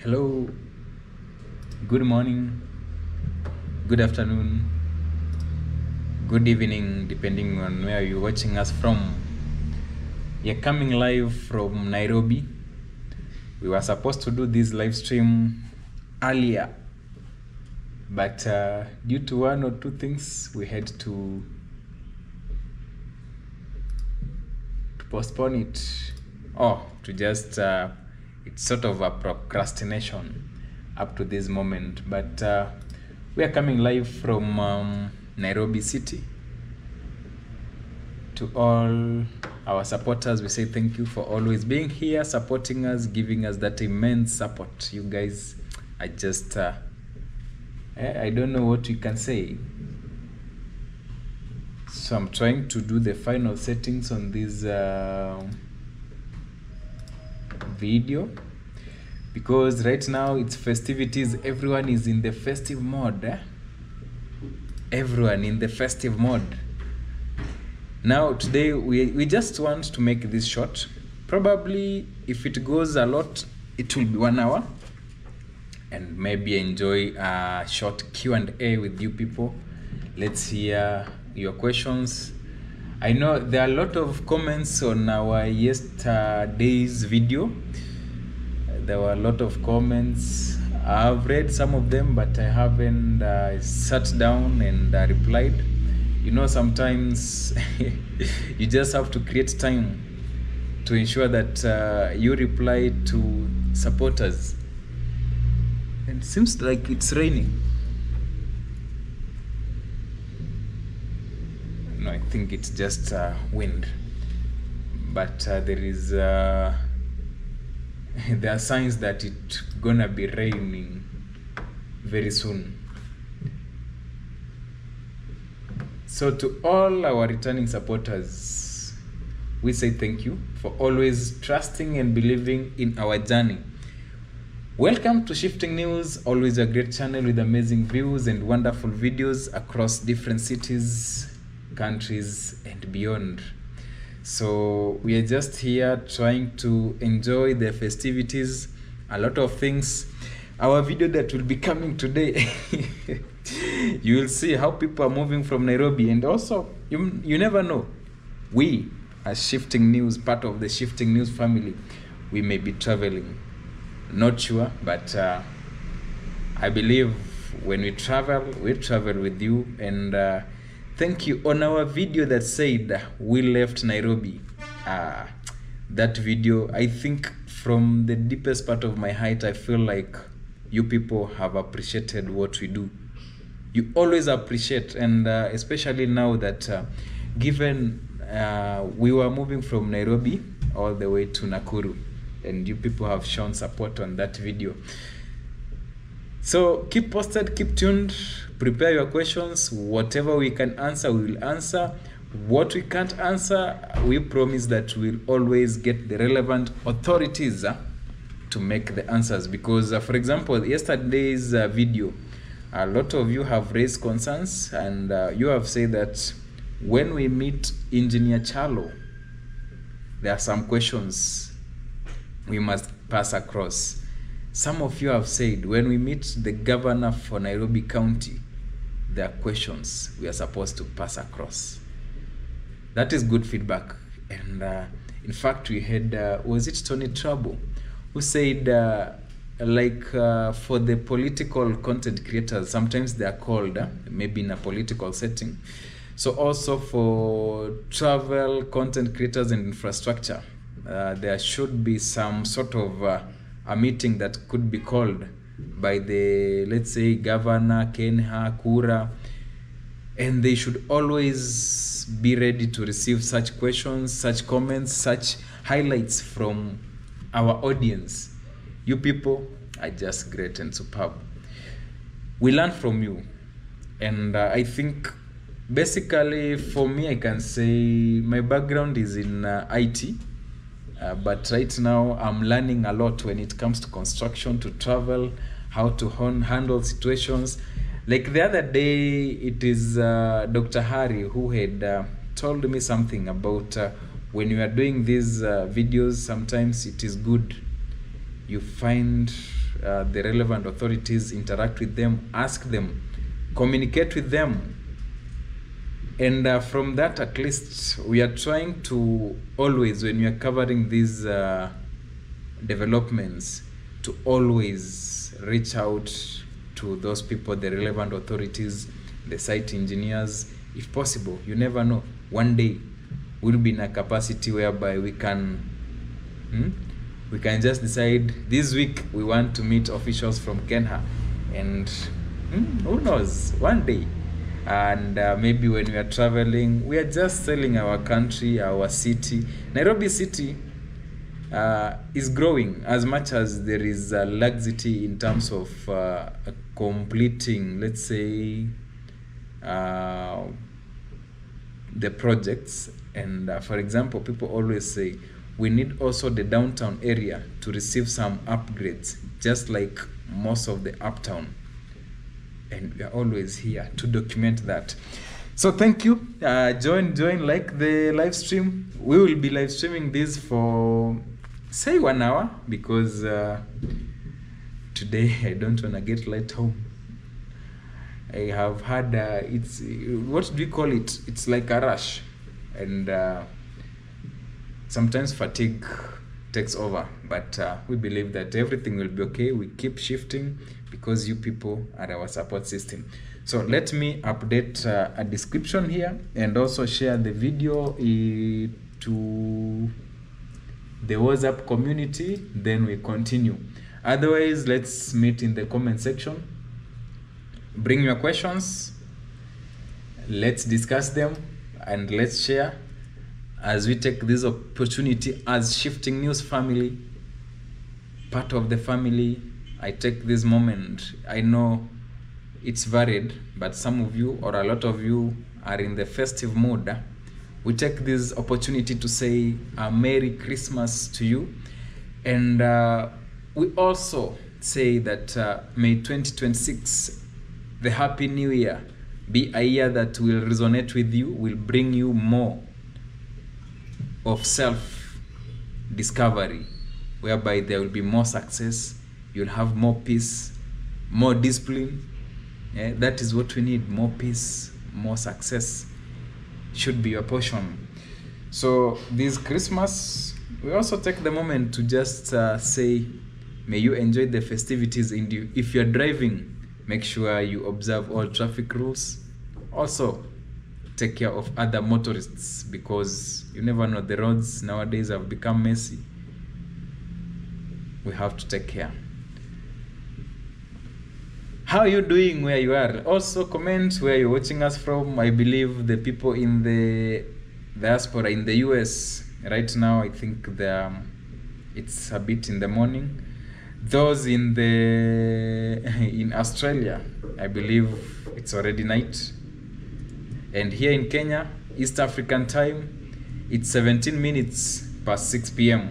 Hello, good morning, good afternoon, good evening, depending on where you're watching us from. You're coming live from Nairobi. We were supposed to do this live stream earlier, but due to one or two things, we had to postpone it. It's sort of a procrastination up to this moment, but we are coming live from Nairobi City. To all our supporters, we say thank you for always being here, supporting us, giving us that immense support. You guys are just I don't know what we can say. So I'm trying to do the final settings on this video, because right now it's festivities. Everyone is in the festive mode. Everyone in the festive mode. Now today we just want to make this short. Probably if it goes a lot, it will be 1 hour, and maybe enjoy a short Q&A with you people. Let's hear your questions. I know there are a lot of comments on our yesterday's video. There were a lot of comments. I've read some of them, but I haven't sat down and replied. You know, sometimes you just have to create time to ensure that you reply to supporters. And it seems like it's raining. No, I think it's just wind. But there are signs that it's gonna be raining very soon. So to all our returning supporters, we say thank you for always trusting and believing in our journey. Welcome to Shifting News, always a great channel with amazing views and wonderful videos across different cities, countries, and beyond. So we are just here trying to enjoy the festivities, a lot of things. Our video that will be coming today, you will see how people are moving from Nairobi, and also you never know. We are Shifting News, part of the Shifting News family. We may be traveling, not sure, but I believe when we travel with you. And thank you on our video that said we left Nairobi. That video, I think from the deepest part of my heart, I feel like you people have appreciated what we do. You always appreciate, and especially now that given we were moving from Nairobi all the way to Nakuru, and you people have shown support on that video. So keep posted, keep tuned, prepare your questions. Whatever we can answer, we will answer. What we can't answer, we promise that we'll always get the relevant authorities to make the answers. Because for example, yesterday's video, a lot of you have raised concerns, and you have said that when we meet Engineer Charlo, there are some questions we must pass across. Some of you have said when we meet the governor for Nairobi County, there are questions we are supposed to pass across. That is good feedback. And in fact, we had, was it Tony Trouble, who said for the political content creators, sometimes they are called, maybe in a political setting. So also for travel content creators and infrastructure, there should be some sort of a meeting that could be called by the, let's say, Governor, Kenha, Kura, and they should always be ready to receive such questions, such comments, such highlights from our audience. You people are just great and superb. We learn from you, and I think basically for me, I can say my background is in IT. But right now I'm learning a lot when it comes to construction, to travel, how to handle situations. Like the other day, it is Dr. Harry who had told me something about when you are doing these videos, sometimes it is good you find the relevant authorities, interact with them, ask them, communicate with them. And from that, at least, we are trying to always, when we are covering these developments, to always reach out to those people, the relevant authorities, the site engineers. If possible, you never know, one day we'll be in a capacity whereby we can just decide this week we want to meet officials from Kenya, and who knows, one day. And maybe when we are traveling, we are just selling our country, our city. Nairobi city is growing as much as there is a laxity in terms of completing, let's say, the projects. And for example, people always say we need also the downtown area to receive some upgrades, just like most of the uptown. And we are always here to document that. So thank you. Join, like the live stream. We will be live streaming this for, say, 1 hour, because today I don't want to get late home. I have had, it's, what do we call it? It's like a rush. And sometimes fatigue takes over. But we believe that everything will be okay. We keep shifting because you people are our support system. So let me update a description here and also share the video to the WhatsApp community. Then we continue. Otherwise, let's meet in the comment section. Bring your questions. Let's discuss them and let's share as we take this opportunity as Shifting News family, part of the family. I take this moment. I know it's varied, but some of you or a lot of you are in the festive mood. We take this opportunity to say a Merry Christmas to you. And we also say that may 2026, the Happy New Year, be a year that will resonate with you, will bring you more of self-discovery, whereby there will be more success, you'll have more peace, more discipline. Yeah, that is what we need, more peace, more success should be your portion. So this Christmas, we also take the moment to just say, may you enjoy the festivities. If you're driving, make sure you observe all traffic rules. Also, take care of other motorists, because you never know, the roads nowadays have become messy. We have to take care. How are you doing where you are? Also comment where you're watching us from. I believe the people in the diaspora in the US right now, I think it's a bit in the morning. Those in Australia, I believe it's already night. And here in Kenya, East African time, it's 17 minutes past 6 p.m.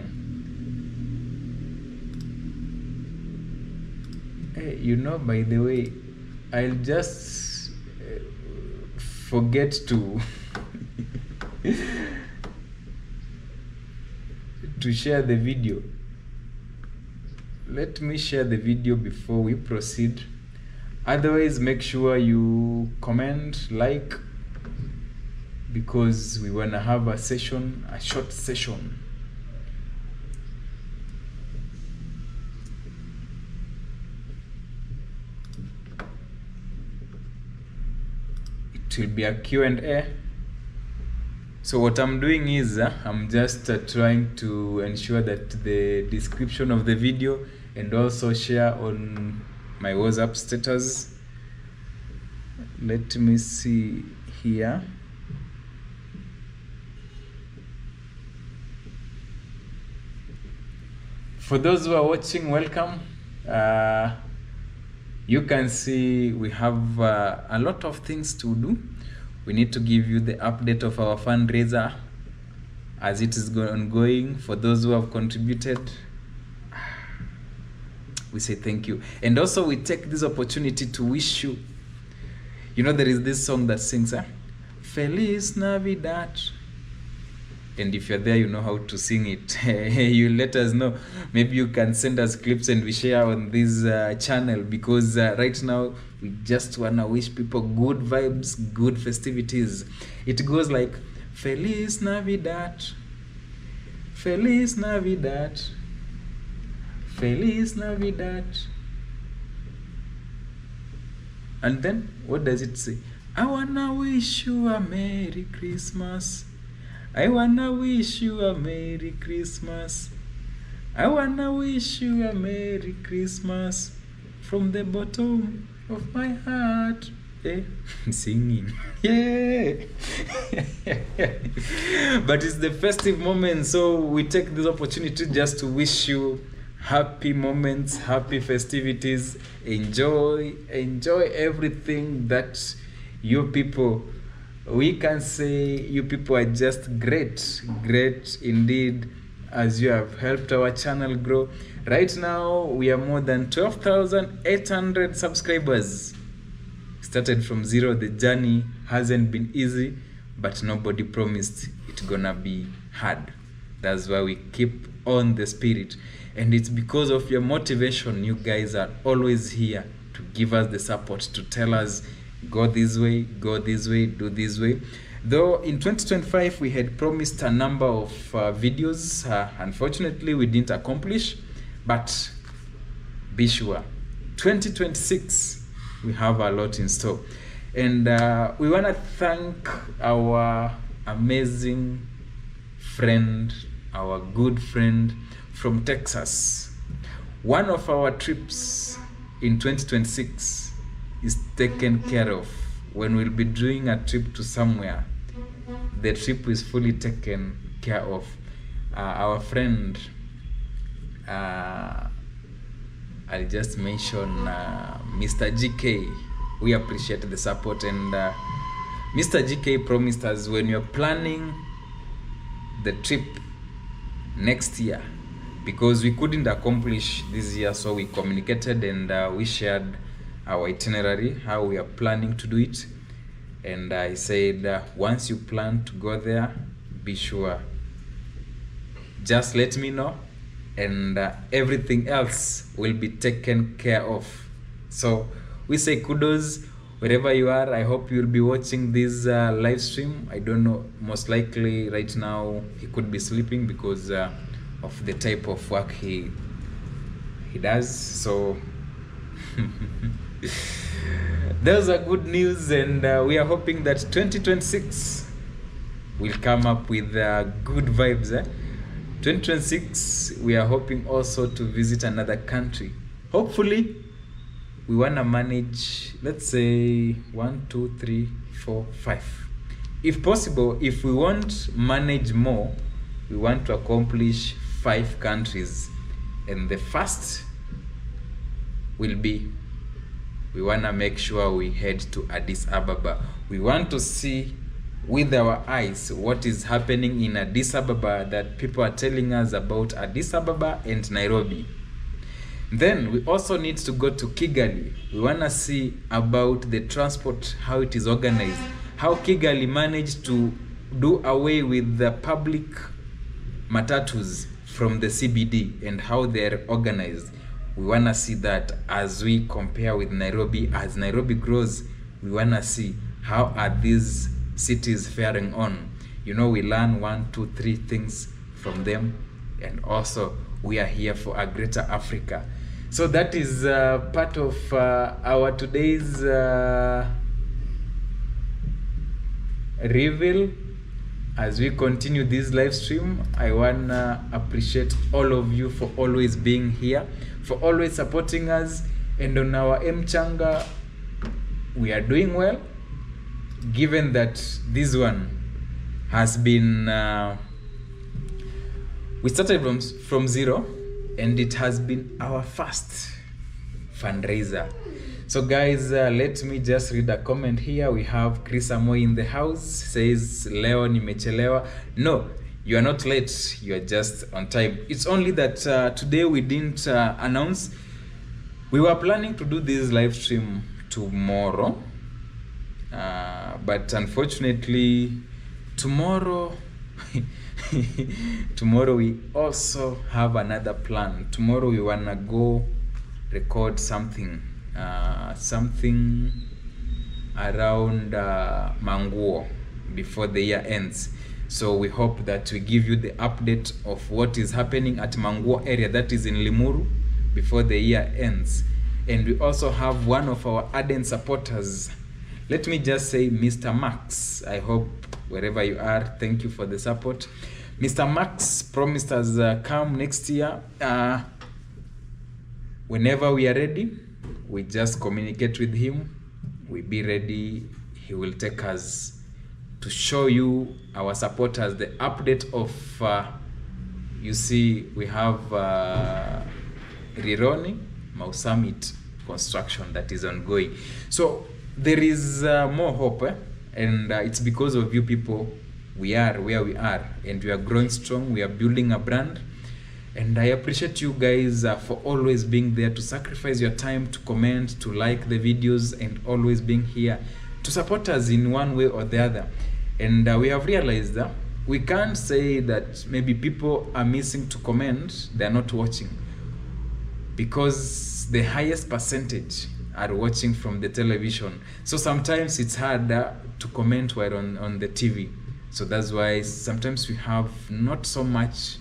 Hey, you know, by the way, I'll just forget to to share the video. Let me share the video before we proceed. Otherwise, make sure you comment, like, because we want to have a session, a short session. It will be a Q&A. So what I'm doing is I'm just trying to ensure that the description of the video and also share on my WhatsApp status. Let me see here. For those who are watching, welcome. You can see we have a lot of things to do. We need to give you the update of our fundraiser as it is ongoing. For those who have contributed, we say thank you. And also we take this opportunity to wish you, you know, there is this song that sings, Feliz Navidad. And if you're there, you know how to sing it. You let us know. Maybe you can send us clips and we share on this channel, because right now we just wanna wish people good vibes, good festivities. It goes like Feliz Navidad, Feliz Navidad, Feliz Navidad. And then what does it say? I wanna wish you a Merry Christmas. I wanna wish you a Merry Christmas. I wanna wish you a Merry Christmas from the bottom of my heart. Singing. Yeah. But it's the festive moment, so we take this opportunity just to wish you happy moments, happy festivities. Enjoy everything that you people, we can say you people are just great indeed, as you have helped our channel grow. Right now we are more than 12,800 subscribers. Started from zero. The journey hasn't been easy, but nobody promised it's gonna be hard. That's why we keep on the spirit, and it's because of your motivation. You guys are always here to give us the support, to tell us go this way, do this way. Though in 2025 we had promised a number of videos, unfortunately we didn't accomplish, but be sure 2026 we have a lot in store. And we want to thank our amazing friend, our good friend from Texas. One of our trips in 2026 is taken care of. When we'll be doing a trip to somewhere, the trip is fully taken care of. Our friend, I'll just mention Mr. GK. We appreciate the support, and Mr. GK promised us, when you're planning the trip next year, because we couldn't accomplish this year, so we communicated and we shared our itinerary, how we are planning to do it. And I said, once you plan to go there, be sure, just let me know, and everything else will be taken care of. So we say kudos wherever you are. I hope you'll be watching this live stream. I don't know, most likely right now he could be sleeping because of the type of work he does. So those are good news, and we are hoping that 2026 will come up with good vibes. 2026 we are hoping also to visit another country. Hopefully we want to manage, let's say 1, 2, 3, 4, 5. If possible, if we won't manage more, we want to accomplish 5 countries. And the first will be, we want to make sure we head to Addis Ababa. We want to see with our eyes what is happening in Addis Ababa, that people are telling us about Addis Ababa and Nairobi. Then we also need to go to Kigali. We want to see about the transport, how it is organized, how Kigali managed to do away with the public matatus from the CBD and how they're organized. We want to see that as we compare with Nairobi. As Nairobi grows, we want to see how are these cities faring on. You know, we learn 1, 2, 3 things from them, and also we are here for a greater Africa. So that is part of our today's reveal. As we continue this live stream, I wanna appreciate all of you for always being here, for always supporting us. And on our M-Changa, we are doing well, given that this one has been we started from zero, and it has been our first fundraiser. So guys, let me just read a comment here. We have Chris Amoy in the house, says leo nimechelewa. No, you are not late, you are just on time. It's only that today we didn't announce. We were planning to do this live stream tomorrow, but unfortunately tomorrow tomorrow we also have another plan. Tomorrow we wanna go record something around Manguo before the year ends. So we hope that we give you the update of what is happening at Manguo area, that is in Limuru, before the year ends. And we also have one of our ardent supporters. Let me just say, Mr. Max. I hope wherever you are, thank you for the support. Mr. Max promised us come next year. Whenever we are ready, we just communicate with him. We be ready. He will take us to show you, our supporters, the update of, you see, we have Rironi Mau Summit construction that is ongoing. So there is more hope, and it's because of you people we are where we are, and we are growing strong. We are building a brand, and I appreciate you guys for always being there to sacrifice your time, to comment, to like the videos, and always being here to support us in one way or the other. And we have realized that we can't say that maybe people are missing to comment, they're not watching, because the highest percentage are watching from the television. So sometimes it's hard to comment while on the TV. So that's why sometimes we have not so much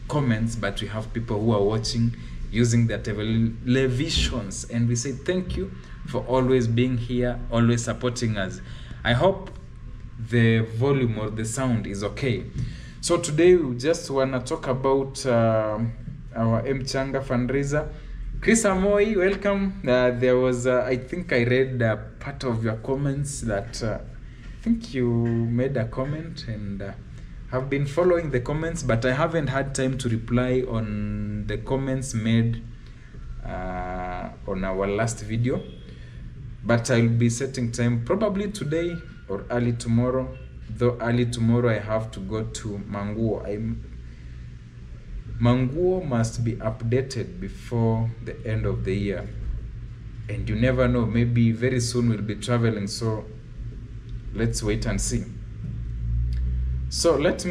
comments, but we have people who are watching using their televisions, and we say thank you for always being here, always supporting us. I hope the volume or the sound is okay. So today we just want to talk about our M-Changa fundraiser. Chris Amoy, welcome. There was, I think I read part of your comments that I think you made a comment, and have been following the comments, but I haven't had time to reply on the comments made on our last video. But I'll be setting time probably today or early tomorrow. Though early tomorrow I have to go to Manguo. Manguo must be updated before the end of the year, and you never know, maybe very soon we'll be traveling, so let's wait and see. So let's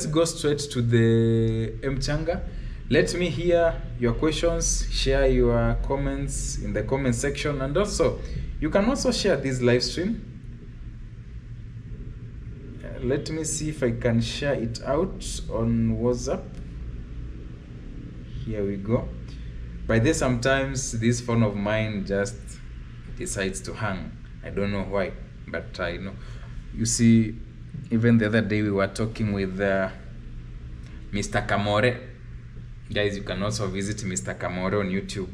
go straight to the M-Changa. Let me hear your questions, share your comments in the comment section, and also you can also share this live stream. Let me see if I can share it out on WhatsApp. Here we go. By this, sometimes this phone of mine just decides to hang. I don't know why, but I know. You see, even the other day we were talking with Mr. Kamore. Guys, you can also visit Mr. Kamore on YouTube.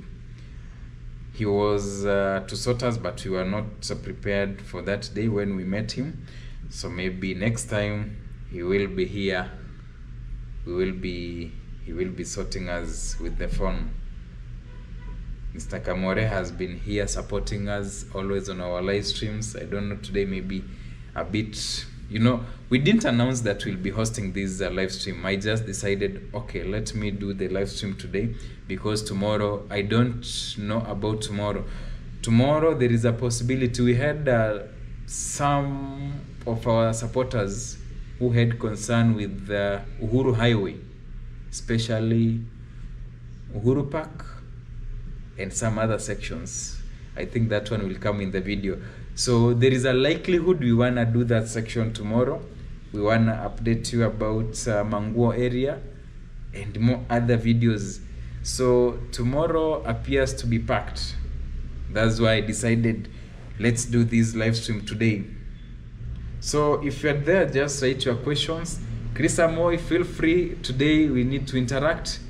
He was to sort us, but we were not prepared for that day when we met him. So maybe next time he will be here. He will be sorting us with the phone. Mr. Kamore has been here supporting us always on our live streams. I don't know, today maybe a bit, you know, we didn't announce that we'll be hosting this live stream. I just decided, okay, let me do the live stream today, because tomorrow, I don't know about tomorrow. Tomorrow there is a possibility. We had some of our supporters who had concern with the Uhuru Highway, especially Uhuru Park and some other sections. I think that one will come in the video. So there is a likelihood we want to do that section tomorrow. We want to update you about Manguo area and more other videos. So tomorrow appears to be packed. That's why I decided, let's do this live stream today. So if you're there, just write your questions. Chris Amoy, feel free. Today we need to interact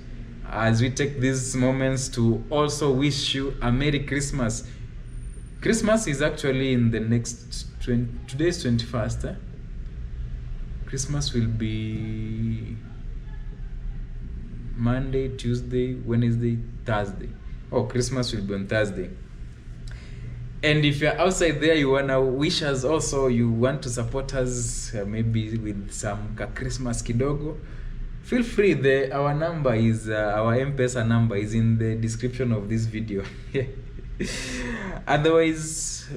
as we take these moments to also wish you a Merry Christmas. Christmas is actually in the next today's 21st. Christmas will be Monday, Tuesday, Wednesday, Thursday. Oh, Christmas will be on Thursday. And if you're outside there, you wanna wish us also, you want to support us maybe with some Christmas kidogo, feel free. Our number is our M-Pesa number is in the description of this video. Otherwise,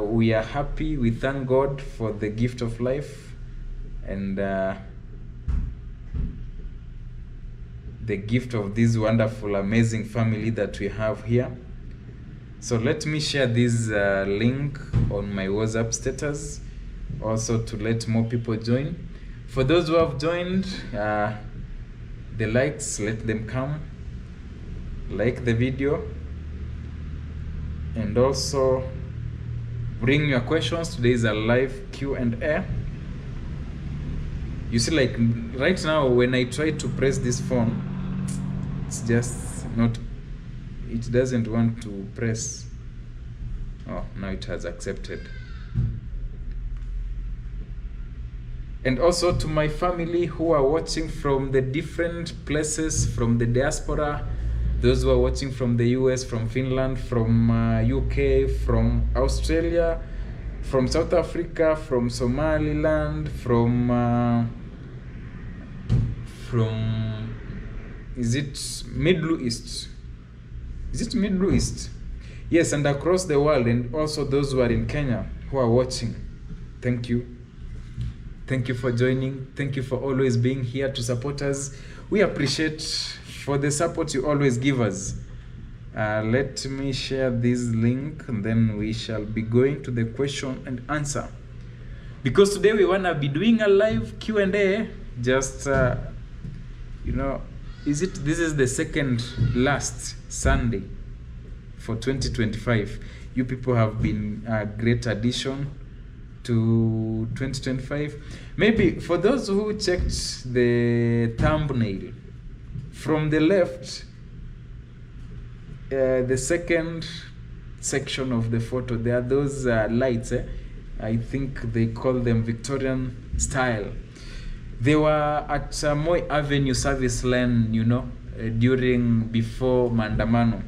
we are happy. We thank God for the gift of life, and the gift of this wonderful, amazing family that we have here. So let me share this link on my WhatsApp status, also to let more people join. For those who have joined, the likes, let them come, like the video, and also bring your questions. Today is a live Q&A. You see, like right now when I try to press this phone, it's just not, it doesn't want to press. Oh, now it has accepted. And also to my family who are watching from the different places, from the diaspora, those who are watching from the US, from Finland, from UK, from Australia, from South Africa, from Somaliland, from is it Middle East? Is it Middle East? Yes, and across the world, and also those who are in Kenya who are watching. Thank you. Thank you for joining. Thank you for always being here to support us. We appreciate for the support you always give us. Let me share this link, and then we shall be going to the question and answer. Because today we want to be doing a live Q&A. Just, you know, this is the second last Sunday for 2025. You people have been a great addition to 2025. Maybe for those who checked the thumbnail, from the left, the second section of the photo, there are those lights. I think they call them Victorian style. They were at Moi Avenue service lane, you know, before Maandamano,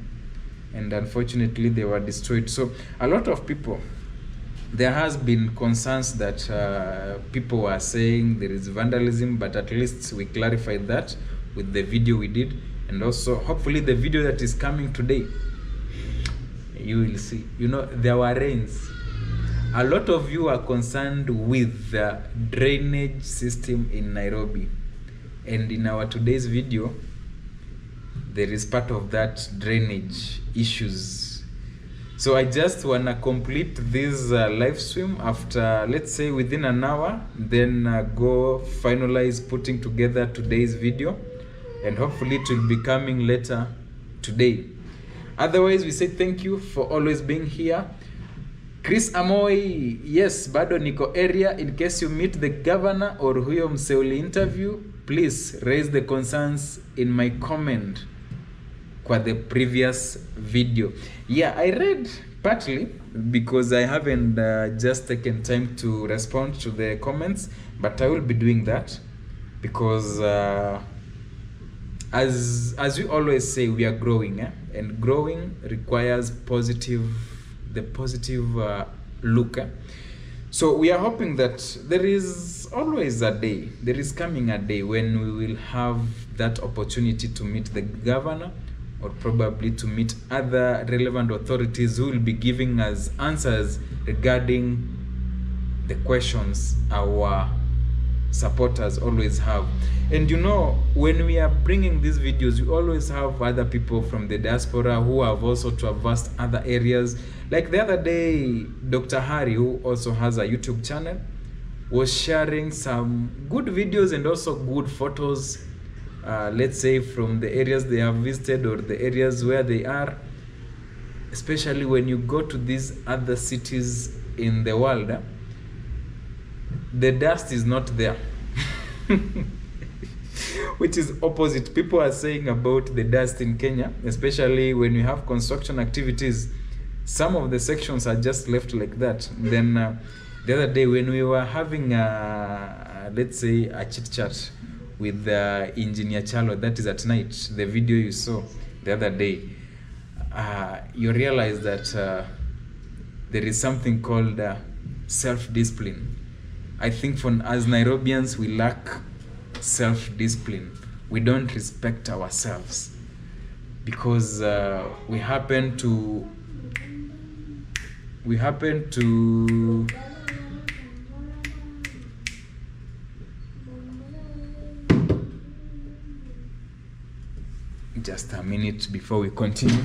and unfortunately they were destroyed. So a lot of people, there has been concerns that people were saying there is vandalism, but at least we clarified that with the video we did, and also hopefully the video that is coming today, you will see. You know, there were rains. A lot of you are concerned with the drainage system in Nairobi, and in our today's video there is part of that drainage issues. So I just wanna complete this live stream after, let's say, within an hour, then go finalize putting together today's video, and hopefully it will be coming later today. Otherwise, we say thank you for always being here. Chris Amoy, yes, bado niko area. In case you meet the governor or huyo mseuli interview, please raise the concerns in my comment kwa the previous video. Yeah, I read partly because I haven't just taken time to respond to the comments, but I will be doing that because as we always say, we are growing, and growing requires the positive look. So we are hoping that there is always a day, there is coming a day when we will have that opportunity to meet the governor, or probably to meet other relevant authorities who will be giving us answers regarding the questions our supporters always have. And you know, when we are bringing these videos, we always have other people from the diaspora who have also traversed other areas. Like the other day, Dr. Harry, who also has a YouTube channel, was sharing some good videos and also good photos, let's say from the areas they have visited or the areas where they are. Especially when you go to these other cities in the world, the dust is not there. Which is opposite. People are saying about the dust in Kenya, especially when you have construction activities. Some of the sections are just left like that. Then the other day when we were having let's say a chit chat with Engineer Chalo, that is at night, the video you saw the other day, you realize that there is something called self-discipline. I think for as Nairobians, we lack self-discipline. We don't respect ourselves because we happen to just a minute before we continue.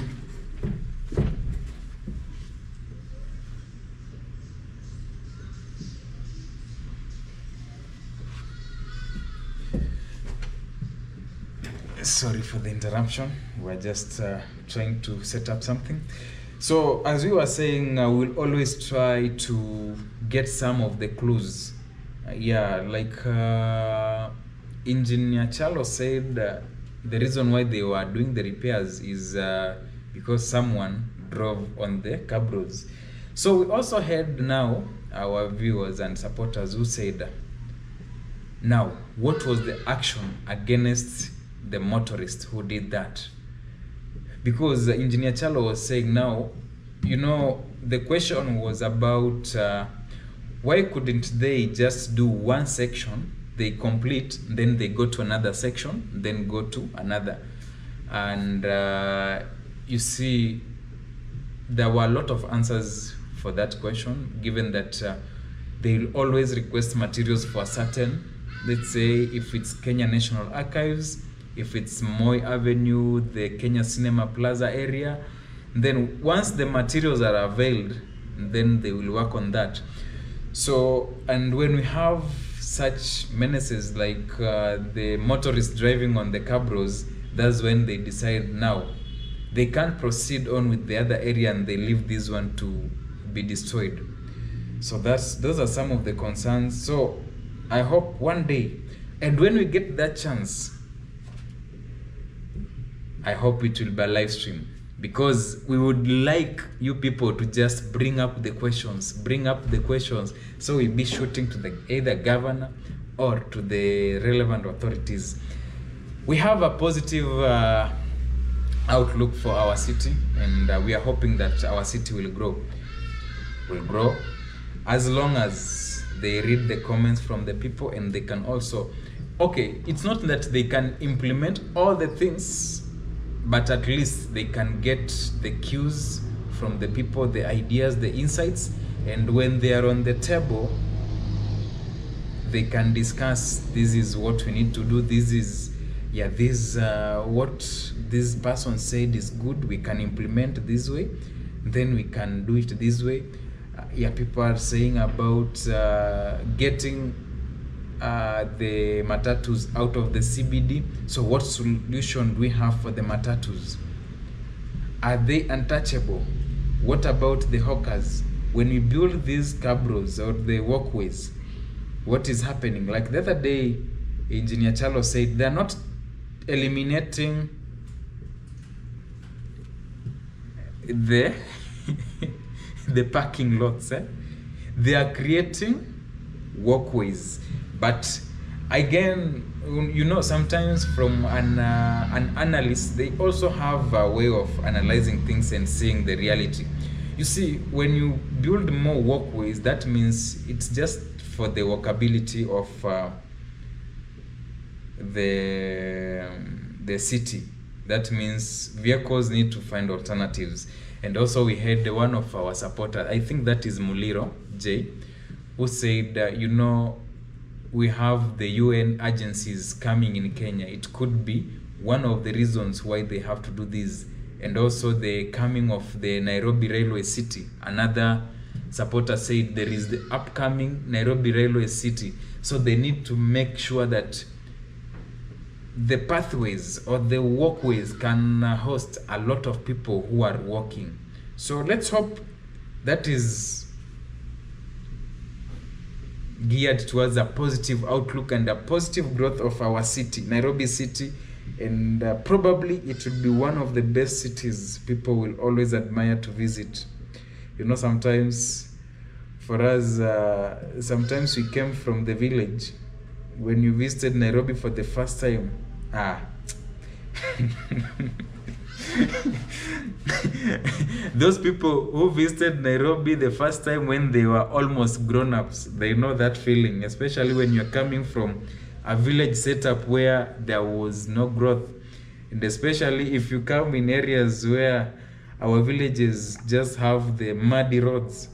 Sorry for the interruption. We're just trying to set up something. So as we were saying, we'll always try to get some of the clues. Like Engineer Charlo said, the reason why they were doing the repairs is because someone drove on the cab roads. So we also had now our viewers and supporters who said, now what was the action against the motorist who did that? Because Engineer Charlo was saying, now, you know, the question was about why couldn't they just do one section, they complete, then they go to another section, then go to another. And you see, there were a lot of answers for that question, given that they'll always request materials for a certain, let's say if it's Kenya National Archives, if it's Moi Avenue, the Kenya Cinema Plaza area, then once the materials are availed, then they will work on that. So, and when we have such menaces like the motorists driving on the cab roads, that's when they decide now they can't proceed on with the other area and they leave this one to be destroyed. So those are some of the concerns. So I hope one day, and when we get that chance, I hope it will be a live stream, because we would like you people to just bring up the questions, so we'll be shooting to the either governor or to the relevant authorities. We have a positive outlook for our city, and we are hoping that our city will grow as long as they read the comments from the people, and they can also, okay, it's not that they can implement all the things, but at least they can get the cues from the people, the ideas, the insights, and when they are on the table, they can discuss, this is what we need to do, this is, what this person said is good, we can implement this way, then we can do it this way. People are saying about getting the matatus out of the CBD. So what solution do we have for the matatus? Are they untouchable? What about the hawkers? When we build these cab roads or the walkways, what is happening? Like the other day, Engineer Charlo said they're not eliminating the the parking lots. They are creating walkways. But again, you know, sometimes from an analyst, they also have a way of analyzing things and seeing the reality. You see, when you build more walkways, that means it's just for the walkability of the city. That means vehicles need to find alternatives. And also we had one of our supporters, I think that is Muliro J, who said, you know, we have the UN agencies coming in Kenya. It could be one of the reasons why they have to do this. And also the coming of the Nairobi Railway City. Another supporter said there is the upcoming Nairobi Railway City. So they need to make sure that the pathways or the walkways can host a lot of people who are walking. So let's hope that is geared towards a positive outlook and a positive growth of our city, Nairobi city, and probably it will be one of the best cities people will always admire to visit. You know, sometimes for us, sometimes we came from the village. When you visited Nairobi for the first time, those people who visited Nairobi the first time when they were almost grown-ups, they know that feeling, especially when you're coming from a village setup where there was no growth, and especially if you come in areas where our villages just have the muddy roads.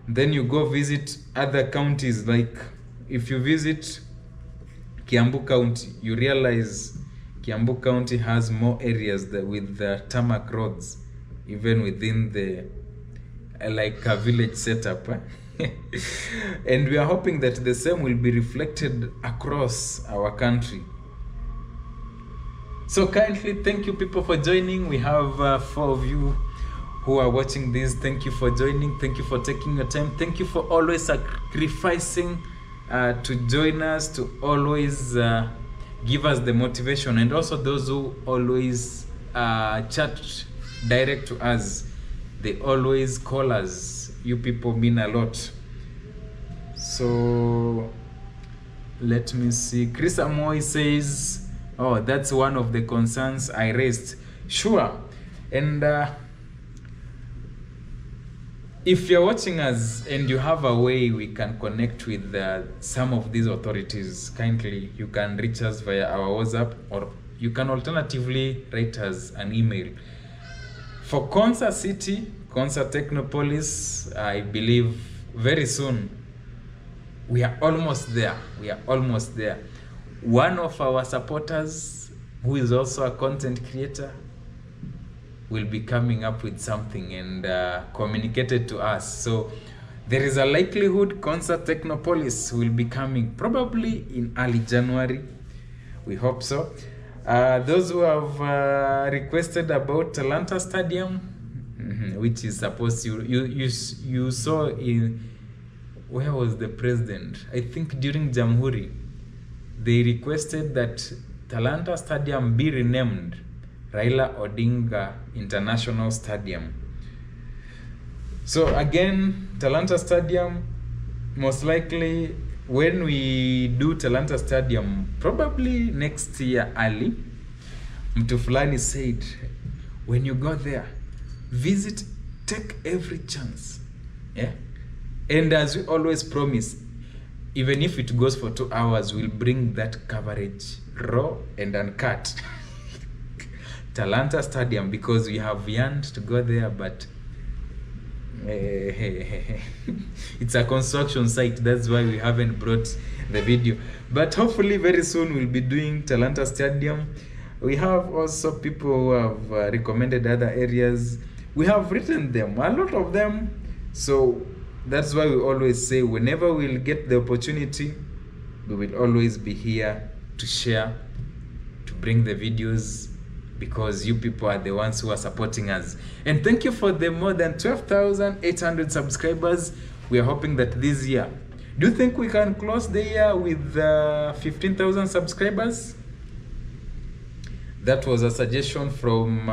Then you go visit other counties, like if you visit Kiambu County, you realize Kiambu County has more areas with tarmac roads, even within the like a village setup. And we are hoping that the same will be reflected across our country. So kindly thank you people for joining. We have 4 of you who are watching this. Thank you for joining. Thank you for taking your time. Thank you for always sacrificing to join us, to always give us the motivation, and also those who always chat direct to us. They always call us. You people mean a lot. So let me see. Chris Amoy says, oh, that's one of the concerns I raised. Sure. And if you're watching us and you have a way we can connect with some of these authorities, kindly you can reach us via our WhatsApp, or you can alternatively write us an email. For Konza City, Konza Technopolis, I believe very soon we are almost there. We are almost there. One of our supporters, who is also a content creator, will be coming up with something and communicated to us. So there is a likelihood Konza Technopolis will be coming probably in early January. We hope so. Those who have requested about Talanta Stadium, which is supposed to, you saw in, where was the president? I think during Jamhuri, they requested that Talanta Stadium be renamed Raila Odinga International Stadium. So again, Talanta Stadium, most likely when we do Talanta Stadium, probably next year early, Mtu Fulani said, when you go there, visit, take every chance. Yeah? And as we always promise, even if it goes for 2 hours, we'll bring that coverage raw and uncut. Talanta Stadium, because we have yearned to go there, but it's a construction site. That's why we haven't brought the video. But hopefully very soon we'll be doing Talanta Stadium. We have also people who have recommended other areas. We have written them, a lot of them. So that's why we always say, whenever we'll get the opportunity, we will always be here to share, to bring the videos, because you people are the ones who are supporting us. And thank you for the more than 12,800 subscribers. We are hoping that this year, do you think we can close the year with 15,000 subscribers? That was a suggestion from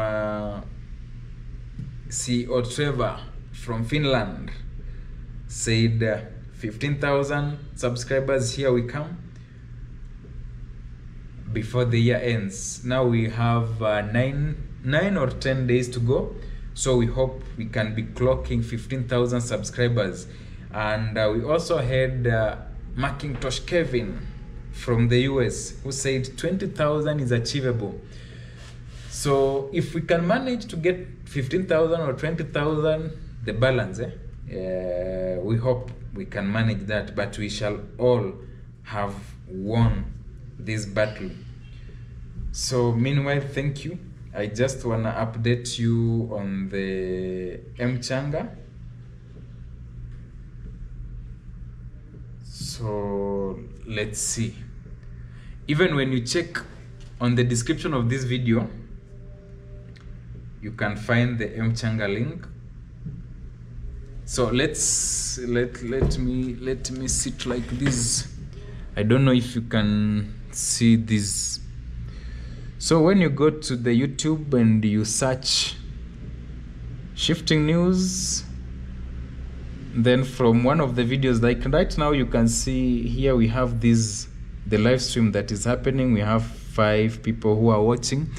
CEO Trevor from Finland. Said 15,000 subscribers, here we come, before the year ends. Now we have 9 or 10 days to go, so we hope we can be clocking 15,000 subscribers. And we also had Macintosh Kevin from the US, who said 20,000 is achievable. So if we can manage to get 15,000 or 20,000, the balance, we hope we can manage that, but we shall all have won this battle. So meanwhile, thank you. I just wanna update you on the M-Changa. So let's see. Even when you check on the description of this video, you can find the M-Changa link. So let me sit like this. I don't know if you can see this. So when you go to the YouTube and you search Shifting News, then from one of the videos, like right now you can see here we have this, the live stream that is happening. We have 5 people who are watching.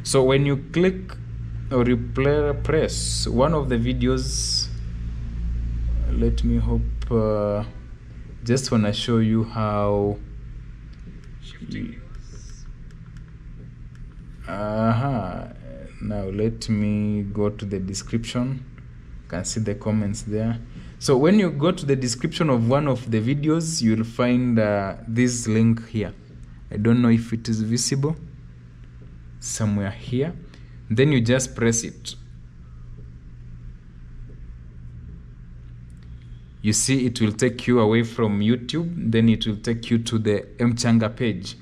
So when you click or you press one of the videos, let me hope, just want to show you how now let me go to the description. You can see the comments there. So when you go to the description of one of the videos, you'll find this link here. I don't know if it is visible. somewhere here. Then you just press it. You see, it will take you away from YouTube, then it will take you to the M-Changa page.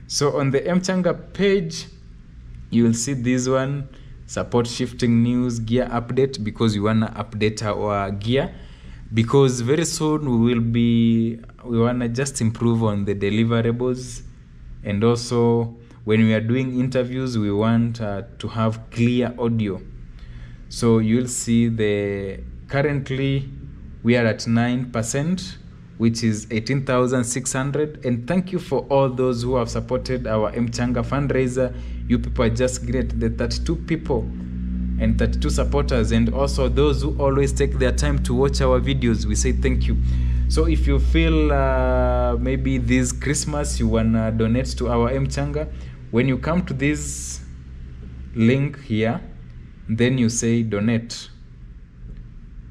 So on the M-Changa page, you will see this one, support shifting news, gear update, because we want to update our gear, because very soon we want to just improve on the deliverables. And also when we are doing interviews, we want to have clear audio. So you'll see currently we are at 9%, which is 18,600. And thank you for all those who have supported our M-Changa fundraiser. You people are just great. The 32 people and 32 supporters, and also those who always take their time to watch our videos. We say thank you. So if you feel maybe this Christmas you wanna donate to our M-Changa, when you come to this link here, then you say donate.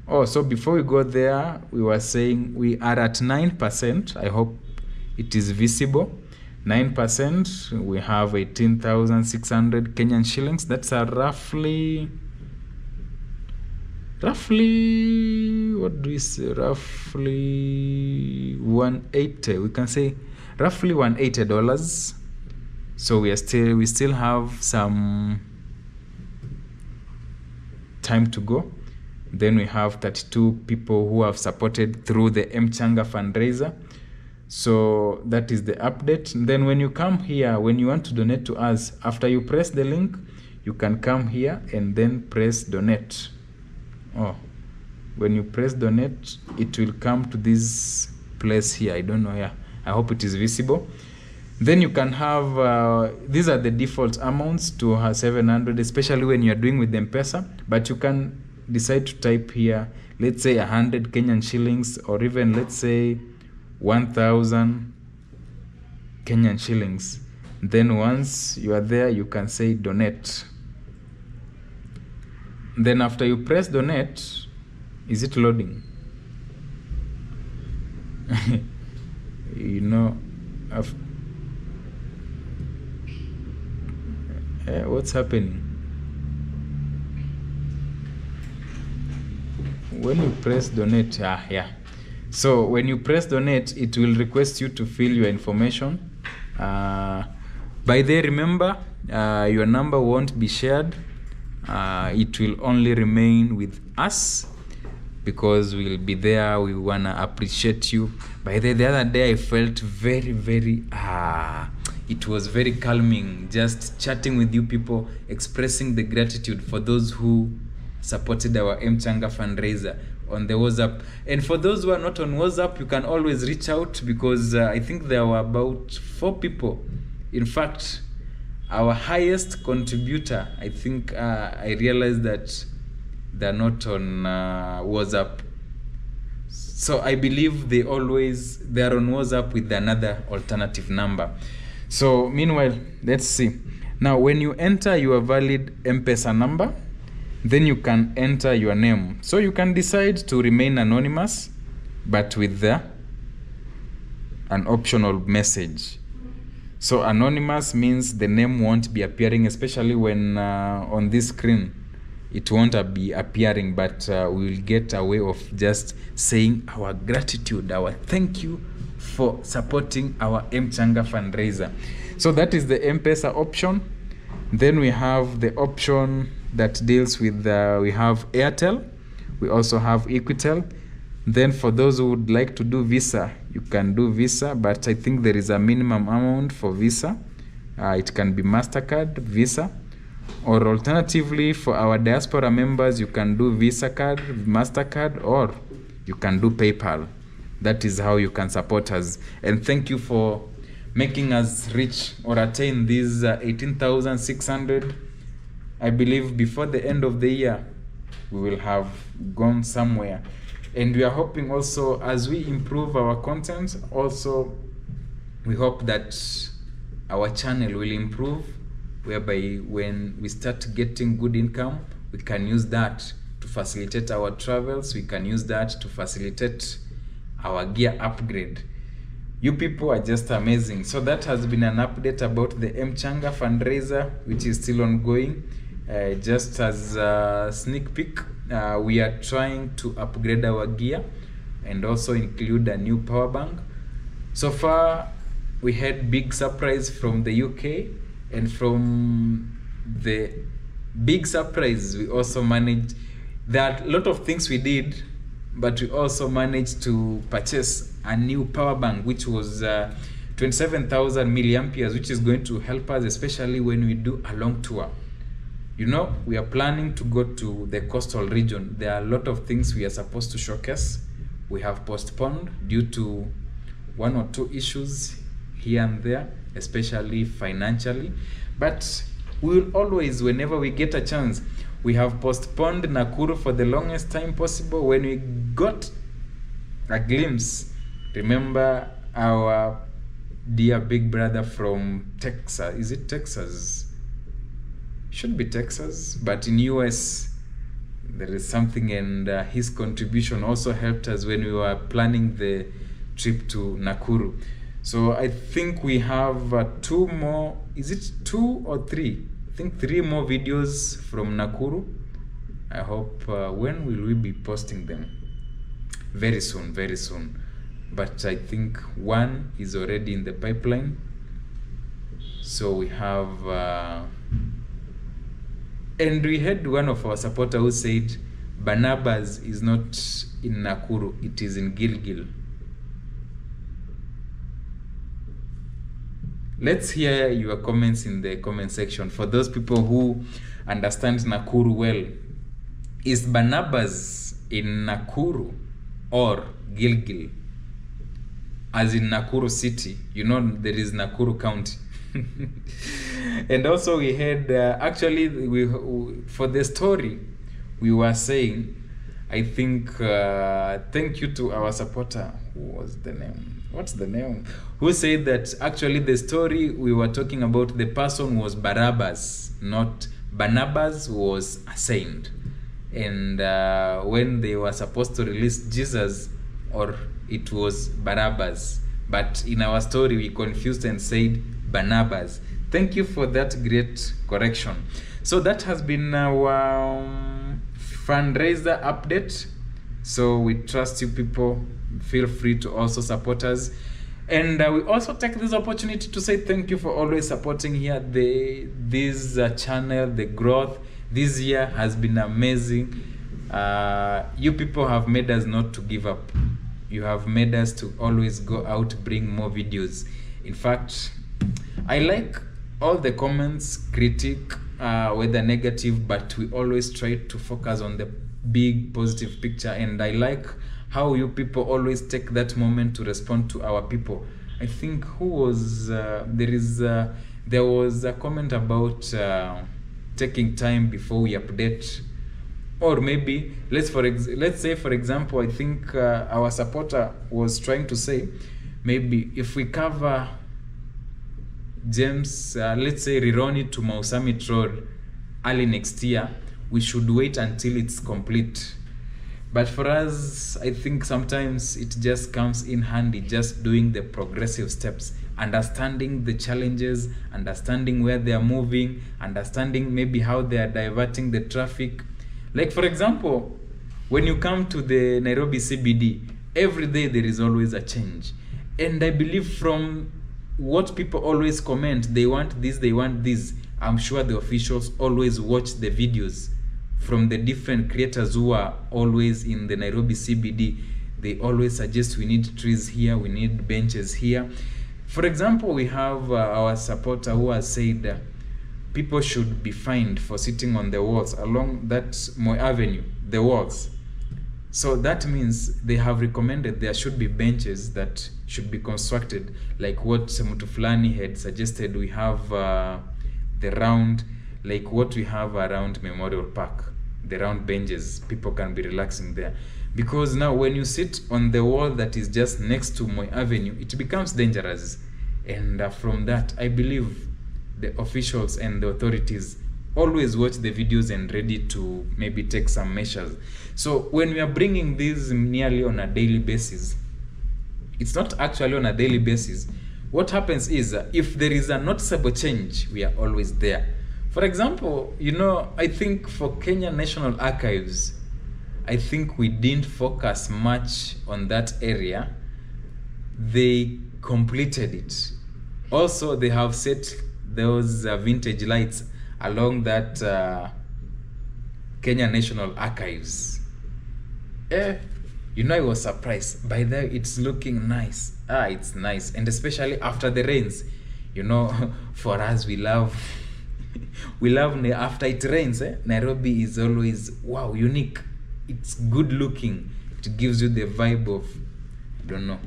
Oh, so before we go there, we were saying we are at 9%. I hope it is visible. 9%. We have 18,600 Kenyan shillings. That's a roughly, what do we say? Roughly 180. We can say roughly $180. So we still have some time to go. Then we have 32 people who have supported through the M-Changa fundraiser. So that is the update. And then when you come here, when you want to donate to us, after you press the link, you can come here and then press donate. Oh, when you press donate, it will come to this place here. I don't know. Yeah, I hope it is visible. Then you can have these are the default amounts to 700, especially when you are doing with M-Pesa. But you can decide to type here, let's say 100 Kenyan shillings, or even let's say 1,000 Kenyan shillings. Then once you are there, you can say donate. Then after you press donate, is it loading? You know, what's happening? When you press donate, yeah. So when you press donate, it will request you to fill your information. By the remember, your number won't be shared. It will only remain with us, because we'll be there. We wanna appreciate you. By the other day, I felt very, it was very calming, just chatting with you people, expressing the gratitude for those who supported our M-Changa fundraiser on the WhatsApp. And for those who are not on WhatsApp, you can always reach out, because I think there were about 4 people. In fact, our highest contributor, I think I realized that they're not on WhatsApp. So I believe they're on WhatsApp with another alternative number. So meanwhile, let's see. Now, when you enter your valid M-Pesa number, then you can enter your name. So you can decide to remain anonymous, but with an optional message. So anonymous means the name won't be appearing, especially when on this screen it won't be appearing, but we will get a way of just saying our gratitude, our thank you for supporting our M-Changa fundraiser. So that is the M-Pesa option. Then we have the option that deals with we have Airtel, we also have Equitel. Then for those who would like to do Visa, you can do Visa, but I think there is a minimum amount for Visa. It can be MasterCard, Visa, or alternatively for our diaspora members, you can do Visa card, MasterCard, or you can do PayPal. That is how you can support us. And thank you for making us reach or attain these 18,600. I believe before the end of the year, we will have gone somewhere. And we are hoping also, as we improve our content, also we hope that our channel will improve, whereby when we start getting good income, we can use that to facilitate our travels. We can use that to facilitate our gear upgrade. You people are just amazing. So that has been an update about the M-Changa fundraiser, which is still ongoing. Just as a sneak peek, we are trying to upgrade our gear and also include a new power bank. So far, we had big surprise from the UK, and from the big surprise, we also managed. There are a lot of things we did, but we also managed to purchase a new power bank, which was 27,000 milliamperes, which is going to help us, especially when we do a long tour. You know, we are planning to go to the coastal region. There are a lot of things we are supposed to showcase. We have postponed due to 1 or 2 issues here and there, especially financially. But we will always, whenever we get a chance, we have postponed Nakuru for the longest time possible. When we got a glimpse, remember our dear big brother from Texas, is it Texas? Should be Texas, but in US there is something, and his contribution also helped us when we were planning the trip to Nakuru. So I think we have 2 more, is it 2 or 3? I think 3 more videos from Nakuru. I hope, when will we be posting them? Very soon, very soon. But I think 1 is already in the pipeline. So we have, and we had one of our supporters who said, Barnabas is not in Nakuru, it is in Gilgil. Let's hear your comments in the comment section. For those people who understand Nakuru well, is Barnabas in Nakuru or Gilgil? As in Nakuru city, you know, there is Nakuru county. And also we had, actually, we for the story, we were saying, I think, thank you to our supporter. Who was the name? What's the name? Who said that actually the story we were talking about, the person was Barabbas, not Barnabas was a saint. And when they were supposed to release Jesus, or it was Barabbas. But in our story, we confused and said Barnabas. Thank you for that great correction. So that has been our fundraiser update. So we trust you people. Feel free to also support us. And we also take this opportunity to say thank you for always supporting here this channel, the growth. This year has been amazing. You people have made us not to give up. You have made us to always go out, bring more videos. In fact, I like all the comments, critique, whether negative, but we always try to focus on the big positive picture. And I like how you people always take that moment to respond to our people. I think who was there was a comment about taking time before we update, or maybe let's say for example, I think our supporter was trying to say, maybe if we cover James, let's say Rironi to Mau Summit Road early next year, we should wait until it's complete. But for us, I think sometimes it just comes in handy, just doing the progressive steps, understanding the challenges, understanding where they are moving, understanding maybe how they are diverting the traffic. Like for example, when you come to the Nairobi CBD, every day there is always a change. And I believe from what people always comment, they want this, they want this. I'm sure the officials always watch the videos from the different creators who are always in the Nairobi CBD. They always suggest we need trees here, we need benches here. For example, we have our supporter who has said people should be fined for sitting on the walls along that Moi Avenue, the walls. So that means they have recommended there should be benches that should be constructed, like what Mutufulani had suggested. We have the round, like what we have around Memorial Park, the round benches, people can be relaxing there. Because now when you sit on the wall that is just next to Moi Avenue, it becomes dangerous. And from that, I believe the officials and the authorities always watch the videos and ready to maybe take some measures. So when we are bringing these nearly on a daily basis, It's not actually on a daily basis. What happens is, if there is a noticeable change, we are always there. For example, I think for Kenya National Archives, I think we didn't focus much on that area. They completed it. Also, they have set those vintage lights along that Kenya National Archives. I was surprised. By there, it's looking nice. It's nice. And especially after the rains. For us, we love after it rains. Nairobi is always, wow, unique. It's good looking. It gives you the vibe of, I don't know.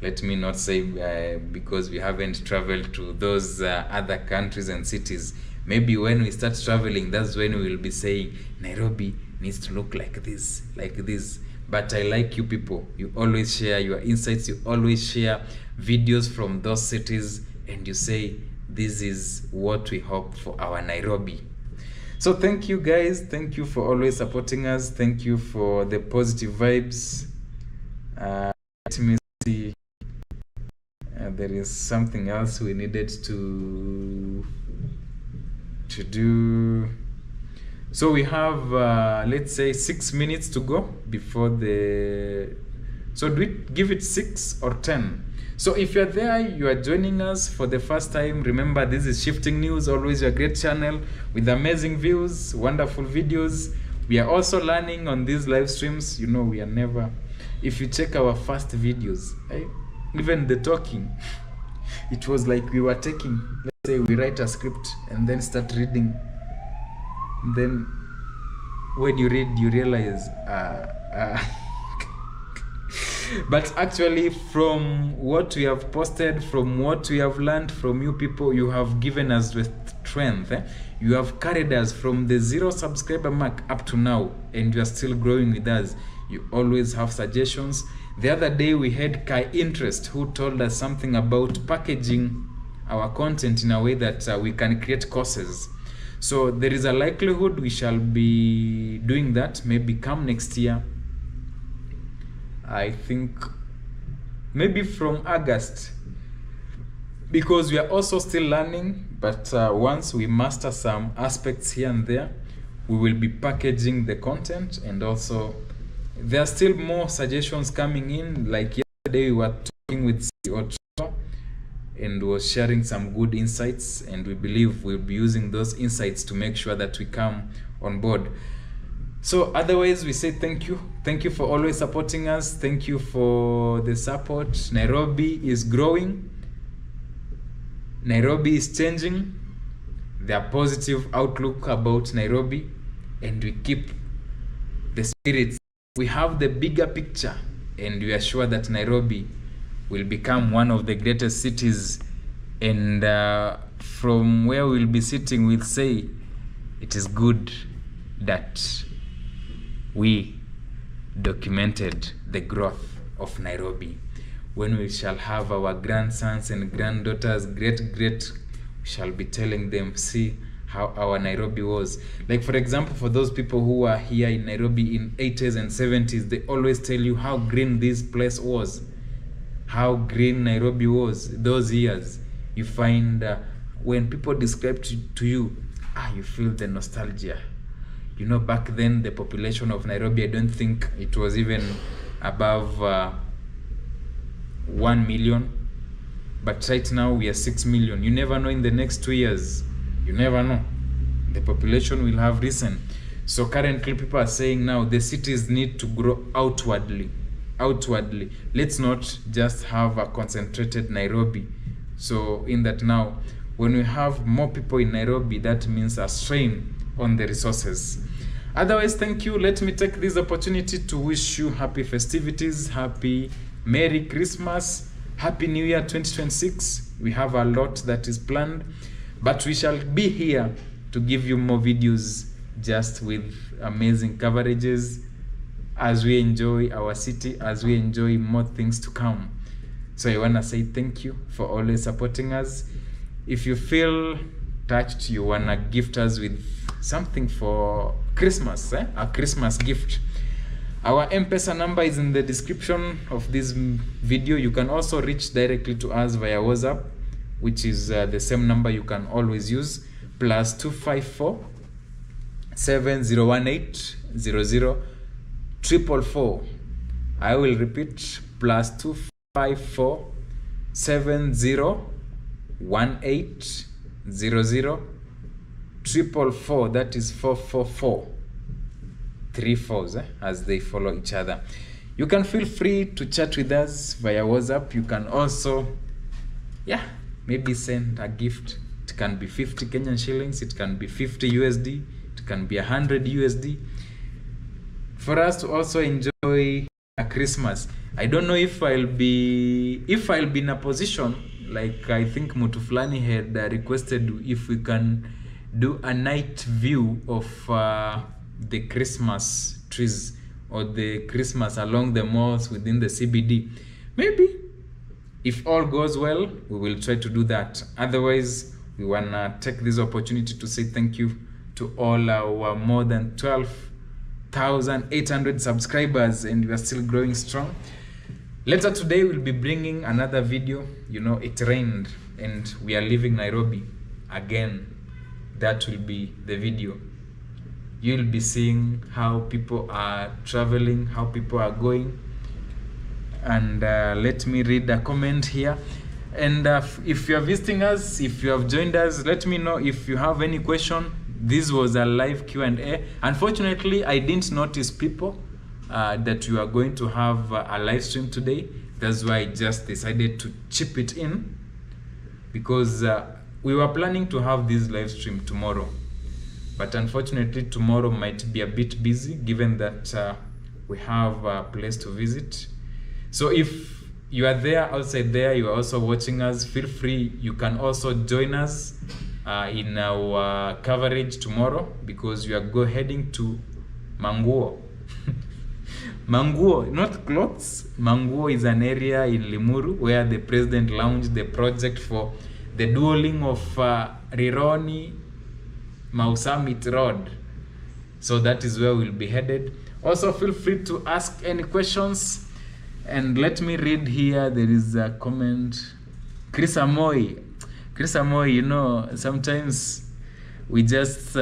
Let me not say because we haven't traveled to those other countries and cities. Maybe when we start traveling, that's when we will be saying Nairobi needs to look like this, like this. But I like you people. You always share your insights. You always share videos from those cities, and you say this is what we hope for our Nairobi. So thank you guys. Thank you for always supporting us. Thank you for the positive vibes. Let me see. There is something else we needed to do. So we have let's say 6 minutes to go before so do we give it 6 or 10? So if you're there, you are joining us for the first time, remember this is Shifting News, always your great channel with amazing views, wonderful videos. We are also learning on these live streams. We are never, if you check our first videos, even the talking, it was like we were taking, let's say we write a script and then start reading. Then when you read, you realize but actually, from what we have posted, from what we have learned from you people, you have given us the strength. You have carried us from the 0 subscriber mark up to now, and you are still growing with us. You always have suggestions. The other day we had Kai Interest, who told us something about packaging our content in a way that we can create courses. So there is a likelihood we shall be doing that, maybe come next year. I think maybe from August, because we are also still learning. But once we master some aspects here and there, we will be packaging the content. And also there are still more suggestions coming in. Like yesterday we were talking with CEO and was sharing some good insights, and we believe we'll be using those insights to make sure that we come on board. So otherwise, we say thank you. Thank you for always supporting us. Thank you for the support. Nairobi is growing. Nairobi is changing. There are positive outlook about Nairobi, and we keep the spirits. We have the bigger picture, and we are sure that Nairobi will become one of the greatest cities. And from where we'll be sitting, we'll say it is good that we documented the growth of Nairobi. When we shall have our grandsons and granddaughters, great, we shall be telling them, see how our Nairobi was. Like, for example, for those people who are here in Nairobi in 80s and 70s, they always tell you how green this place was, how green Nairobi was those years. You find when people describe to you, you feel the nostalgia. Back then the population of Nairobi, I don't think it was even above 1 million. But right now we are 6 million. You never know, in the next 2 years, you never know, the population will have risen. So currently people are saying now the cities need to grow outwardly. Let's not just have a concentrated Nairobi. So in that now, when we have more people in Nairobi, that means a strain on the resources. Otherwise, thank you. Let me take this opportunity to wish you happy festivities, happy Merry Christmas, Happy New Year 2026. We have a lot that is planned, but we shall be here to give you more videos just with amazing coverages as we enjoy our city, as we enjoy more things to come. So I want to say thank you for always supporting us. If you feel touched, you want to gift us with something for Christmas, a Christmas gift, Our M-Pesa number is in the description of this video. You can also reach directly to us via WhatsApp, which is the same number you can always use, plus 254 7018 00 444. I will repeat, plus 254 7018 00 444. That is 444. 3 fours, as they follow each other. You can feel free to chat with us via WhatsApp. You can also, maybe send a gift. It can be 50 Kenyan shillings, it can be 50 USD, it can be 100 USD, for us to also enjoy a Christmas. I don't know if I'll be in a position, like I think Mutuflani had requested if we can do a night view of the Christmas trees or the Christmas along the malls within the CBD. Maybe if all goes well, we will try to do that. Otherwise, we wanna take this opportunity to say thank you to all our more than 12,800 subscribers, and we are still growing strong. Later today, we'll be bringing another video. You know, it rained and we are leaving Nairobi again. That will be the video. You'll be seeing how people are traveling, how people are going. And let me read a comment here. And if you are visiting us, if you have joined us, let me know if you have any question. This was a live Q&A. Unfortunately, I didn't notice people that we are going to have a live stream today. That's why I just decided to chip it in, because we were planning to have this live stream tomorrow. But unfortunately, tomorrow might be a bit busy, given that we have a place to visit. So if you are there, outside there, you are also watching us, feel free. You can also join us in our coverage tomorrow, because we are heading to Manguo. Manguo, not clothes. Manguo is an area in Limuru where the president launched the project for the dueling of Rironi Mausamit Road. So that is where we'll be headed. Also, feel free to ask any questions. And let me read here. There is a comment. Chris Amoy, you know, sometimes we just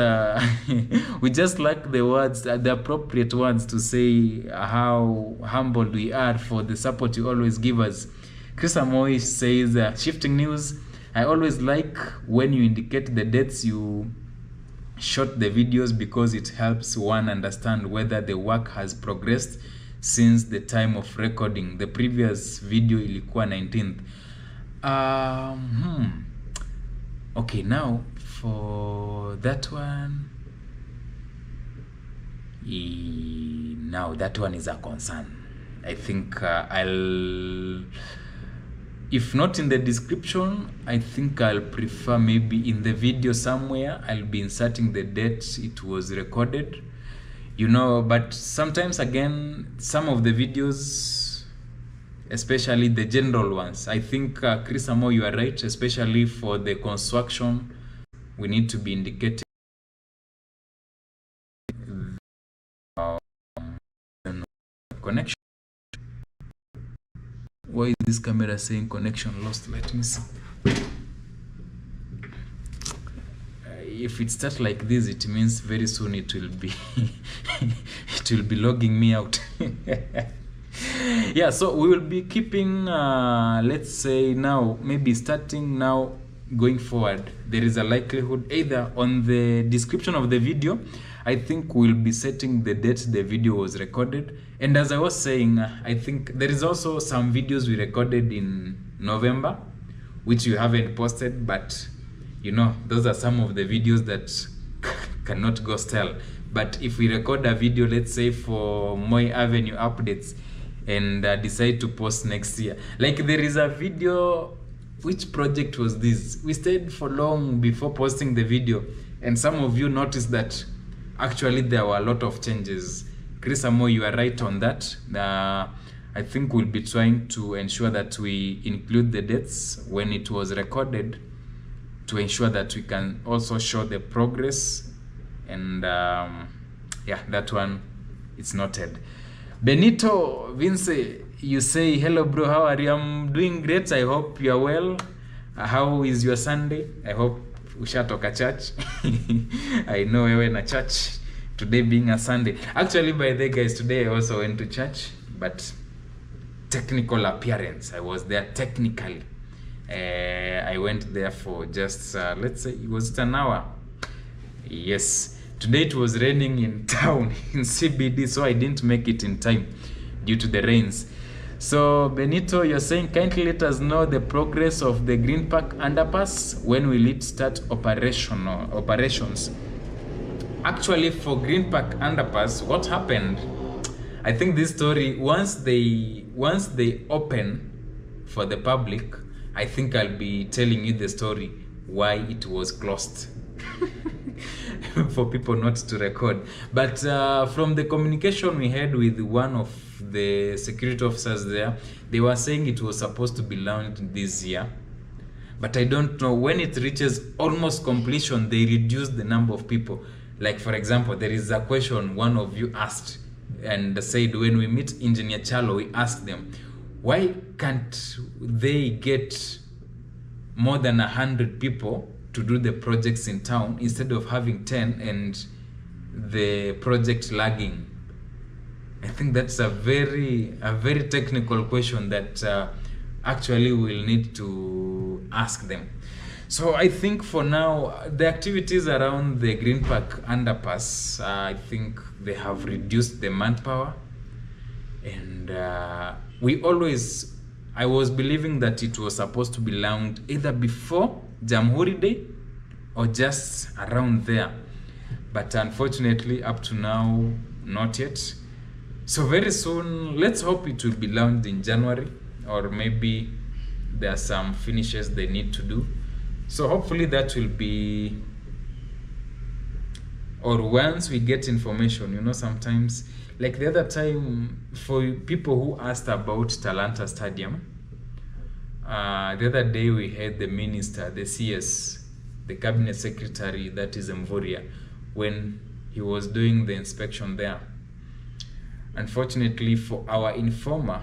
we just lack the words, the appropriate words to say how humbled we are for the support you always give us. Chris Amoy says, shifting news, I always like when you indicate the dates you shot the videos, because it helps one understand whether the work has progressed since the time of recording. The previous video ilikuwa 19th. Okay, now for that one, now that one is a concern. I think I'll, if not in the description, I think I'll prefer maybe in the video somewhere. I'll be inserting the date it was recorded, you know. But sometimes again, some of the videos, especially the general ones, I think Chris Amo, you are right, especially for the construction, we need to be indicating connection. Why is this camera saying connection lost? Let me see. If it starts like this, it means very soon it will be it will be logging me out. Yeah, so we will be keeping let's say now, maybe starting now going forward, there is a likelihood either on the description of the video, I think we'll be setting the date the video was recorded. And as I was saying, I think there is also some videos we recorded in November which you haven't posted, but you know, those are some of the videos that cannot go stale. But if we record a video, let's say for Moi Avenue updates, and decide to post next year, like there is a video, which project was this? We stayed for long before posting the video, and some of you noticed that actually there were a lot of changes. Chris Amo, you are right on that. I think we'll be trying to ensure that we include the dates when it was recorded, to ensure that we can also show the progress. And yeah, that one, it's noted. Benito Vince, you say, hello bro, how are you? I'm doing great. I hope you are well. How is your Sunday? I hope ushatoka church. I know wewe na church. Today being a Sunday. Actually, by the way, guys, today I also went to church, but technical appearance. I was there technically. I went there for just, let's say, it was an hour. Yes. Today it was raining in town, in CBD, so I didn't make it in time due to the rains. So, Benito, you're saying, kindly let us know the progress of the Green Park underpass. When will it start operations? Actually, for Green Park underpass, what happened? I think this story, once they open for the public, I think I'll be telling you the story why it was closed. For people not to record. But from the communication we had with one of the security officers there, they were saying it was supposed to be launched this year. But I don't know, when it reaches almost completion, they reduce the number of people. Like, for example, there is a question one of you asked and said, when we meet Engineer Chalo, we asked them, why can't they get more than 100 people to do the projects in town instead of having 10 and the project lagging? I think that's a very technical question that actually we'll need to ask them. So I think for now, the activities around the Green Park underpass, I think they have reduced the manpower, and I was believing that it was supposed to be launched either before Jamhuri Day or just around there, but unfortunately up to now not yet. So very soon, let's hope it will be launched in January, or maybe there are some finishes they need to do. So hopefully that will be, or once we get information, you know, sometimes, like the other time, for people who asked about Talanta Stadium, the other day we had the minister, the CS, the cabinet secretary, that is Mvurya, when he was doing the inspection there. Unfortunately for our informer,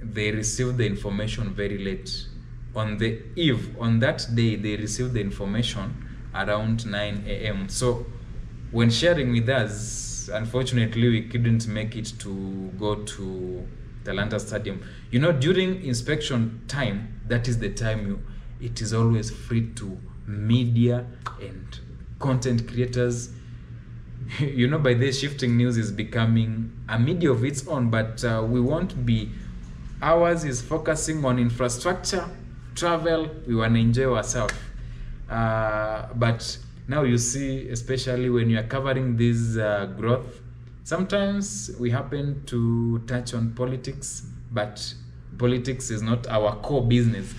they received the information very late. On the eve, on that day, they received the information around 9 a.m. So when sharing with us, unfortunately, we couldn't make it to go to Talanta Stadium. You know, during inspection time, that is the time it is always free to media and content creators. You know, by this, Shifting News is becoming a media of its own, but we won't be. Ours is focusing on infrastructure, travel. We want to enjoy ourselves. But now you see, especially when you are covering this growth, sometimes we happen to touch on politics, but politics is not our core business.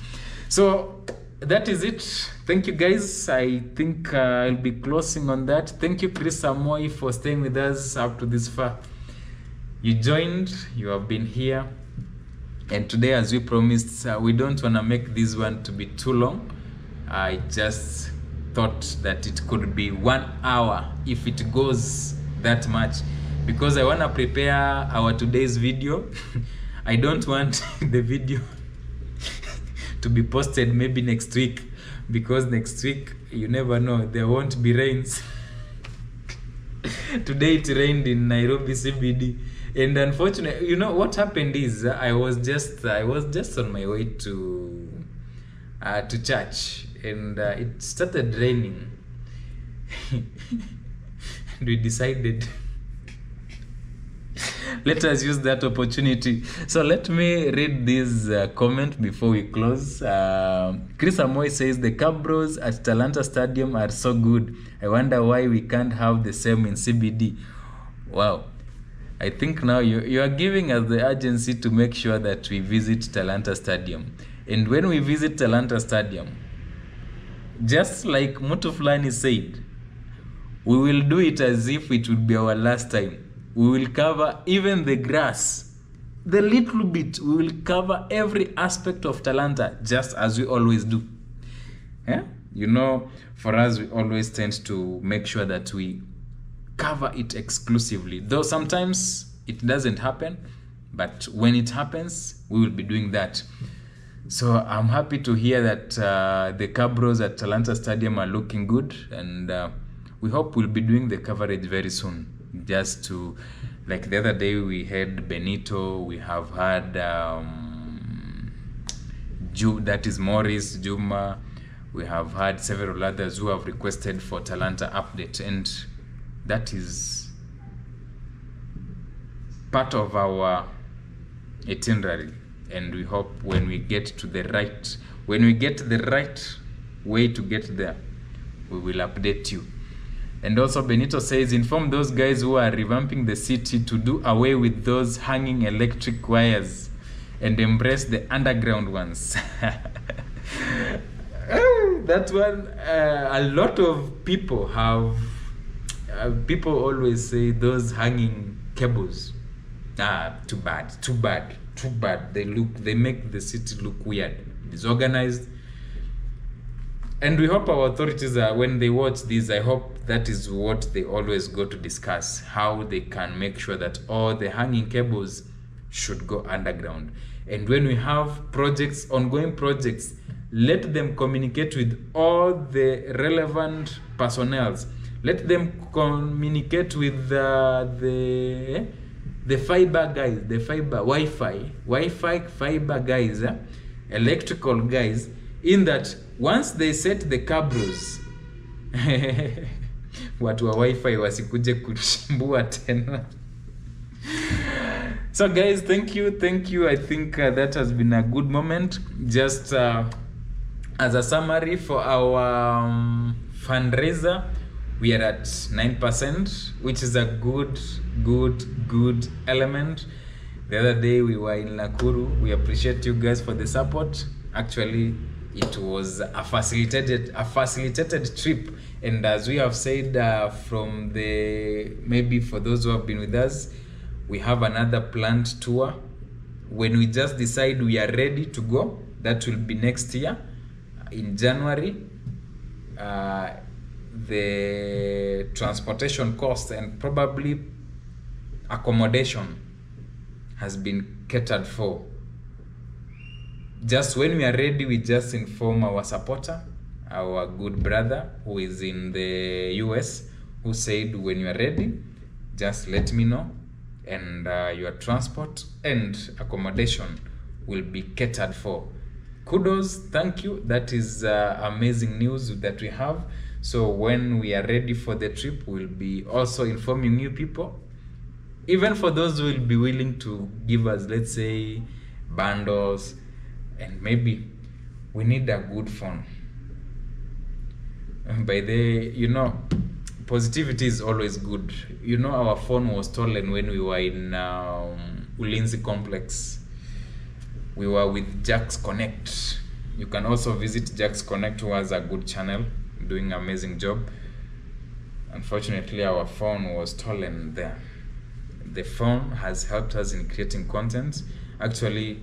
So that is it. Thank you, guys. I think I'll be closing on that. Thank you, Chris Amoy, for staying with us up to this far. You joined, you have been here. And today, as we promised, we don't want to make this one to be too long. I just thought that it could be 1 hour if it goes that much, because I want to prepare our today's video. I don't want the video to be posted maybe next week, because next week, you never know, there won't be rains. Today it rained in Nairobi CBD, and unfortunately, you know what happened is I was just on my way to church, and it started raining. And we decided, let us use that opportunity. So let me read this comment before we close. Chris Amoy says, the Cabros at Talanta Stadium are so good. I wonder why we can't have the same in CBD. Wow. I think now you are giving us the urgency to make sure that we visit Talanta Stadium. And when we visit Talanta Stadium, just like Mutu Fulani said, we will do it as if it would be our last time. We will cover even the grass, the little bit. We will cover every aspect of Talanta, just as we always do. Yeah? You know, for us, we always tend to make sure that we cover it exclusively. Though sometimes it doesn't happen, but when it happens, we will be doing that. So I'm happy to hear that the Cabros at Talanta Stadium are looking good, and we hope we'll be doing the coverage very soon. Just to, like the other day we had Benito, we have had that is Morris, Juma, we have had several others who have requested for Talanta update, and that is part of our itinerary. And we hope when we get the right way to get there, we will update you. And also Benito says, inform those guys who are revamping the city to do away with those hanging electric wires and embrace the underground ones. That one, a lot of people have, people always say those hanging cables. Too bad. They make the city look weird, disorganized. And we hope our authorities when they watch this, I hope that is what they always go to discuss, how they can make sure that all the hanging cables should go underground. And when we have ongoing projects, let them communicate with all the relevant personnels. Let them communicate with the fiber guys, the Wi-Fi fiber guys, electrical guys, in that once they set the cables, watu wa Wi-Fi wasikuje kuchimbua tena. So guys, thank you. I think that has been a good moment. Just as a summary for our fundraiser, we are at 9%, which is a good element. The other day we were in Nakuru. We appreciate you guys for the support. Actually, it was a facilitated trip, and as we have said, maybe for those who have been with us, we have another planned tour. When we just decide we are ready to go, that will be next year in January. The transportation cost and probably accommodation has been catered for. Just when we are ready, we just inform our supporter, our good brother who is in the US, who said, when you are ready, just let me know, and your transport and accommodation will be catered for. Kudos, thank you. That is amazing news that we have. So when we are ready for the trip, we'll be also informing new people, even for those who will be willing to give us, let's say, bundles. And maybe we need a good phone. By the, positivity is always good. Our phone was stolen when we were in Ulinzi complex. We were with Jax Connect. You can also visit Jax Connect, who has a good channel, doing an amazing job. Unfortunately, our phone was stolen there. The phone has helped us in creating content. Actually,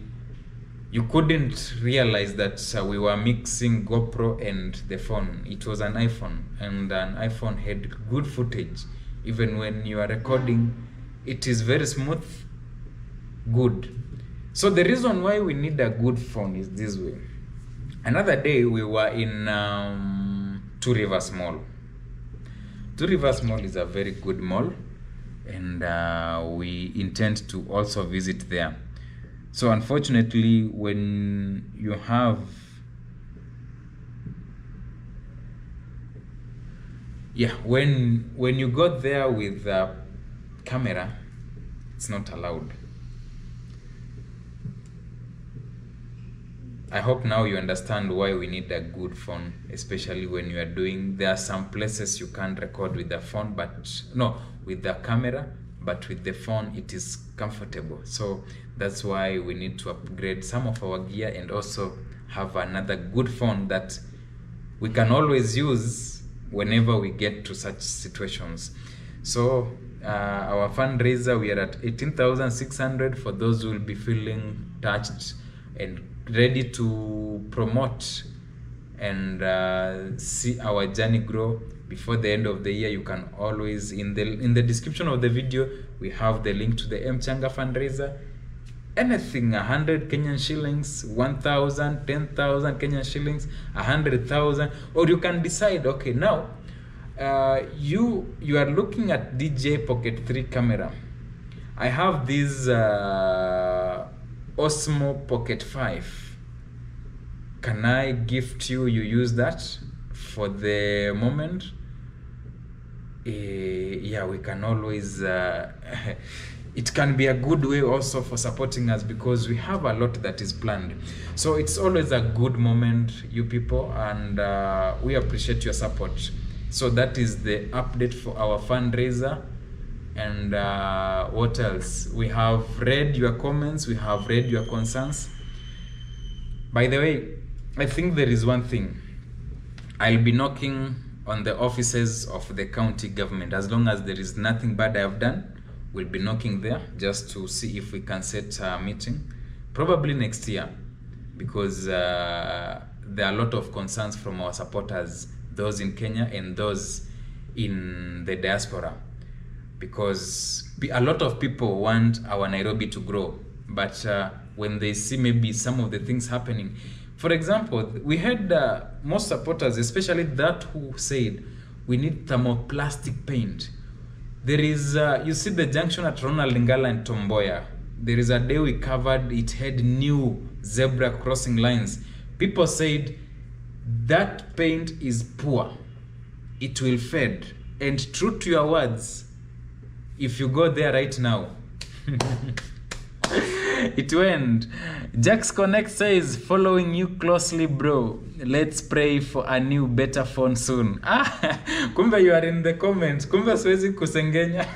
you couldn't realize that we were mixing GoPro and the phone. It was an iPhone, and an iPhone had good footage. Even when you are recording, it is very smooth, good. So the reason why we need a good phone is this way. Another day we were in Two Rivers Mall. Two Rivers Mall is a very good mall, and we intend to also visit there. So unfortunately, when you have when you go there with a camera, it's not allowed. I hope now you understand why we need a good phone, especially when you are there are some places you can't record with the phone, with the camera, but with the phone it is comfortable. So that's why we need to upgrade some of our gear and also have another good phone that we can always use whenever we get to such situations. So our fundraiser, we are at 18,600 for those who will be feeling touched and ready to promote and see our journey grow before the end of the year, you can always, in the description of the video, we have the link to the M-Changa fundraiser. Anything, 100 Kenyan shillings, 1,000, 10,000 Kenyan shillings, 100,000, or you can decide, okay, now you are looking at DJI Pocket 3 camera. I have this Osmo Pocket 5. Can I gift you? You use that for the moment? Yeah, we can always it can be a good way also for supporting us, because we have a lot that is planned. So it's always a good moment, you people, and we appreciate your support. So that is the update for our fundraiser. And what else? We have read your comments, we have read your concerns. By the way, I think there is one thing. I'll be knocking on the offices of the county government. As long as there is nothing bad I have done, we'll be knocking there just to see if we can set a meeting, probably next year, because there are a lot of concerns from our supporters, those in Kenya and those in the diaspora, because a lot of people want our Nairobi to grow, but when they see maybe some of the things happening, for example, we had most supporters, especially that who said we need thermoplastic paint. There is, you see the junction at Ronald Ngala and Tomboya. There is a day we covered, it had new zebra crossing lines. People said that paint is poor. It will fade. And true to your words, if you go there right now, it went. Jax Connect says, following you closely, bro. Let's pray for a new better phone soon. Kumbe you are in the comments. Kumbe siwezi kusengenya.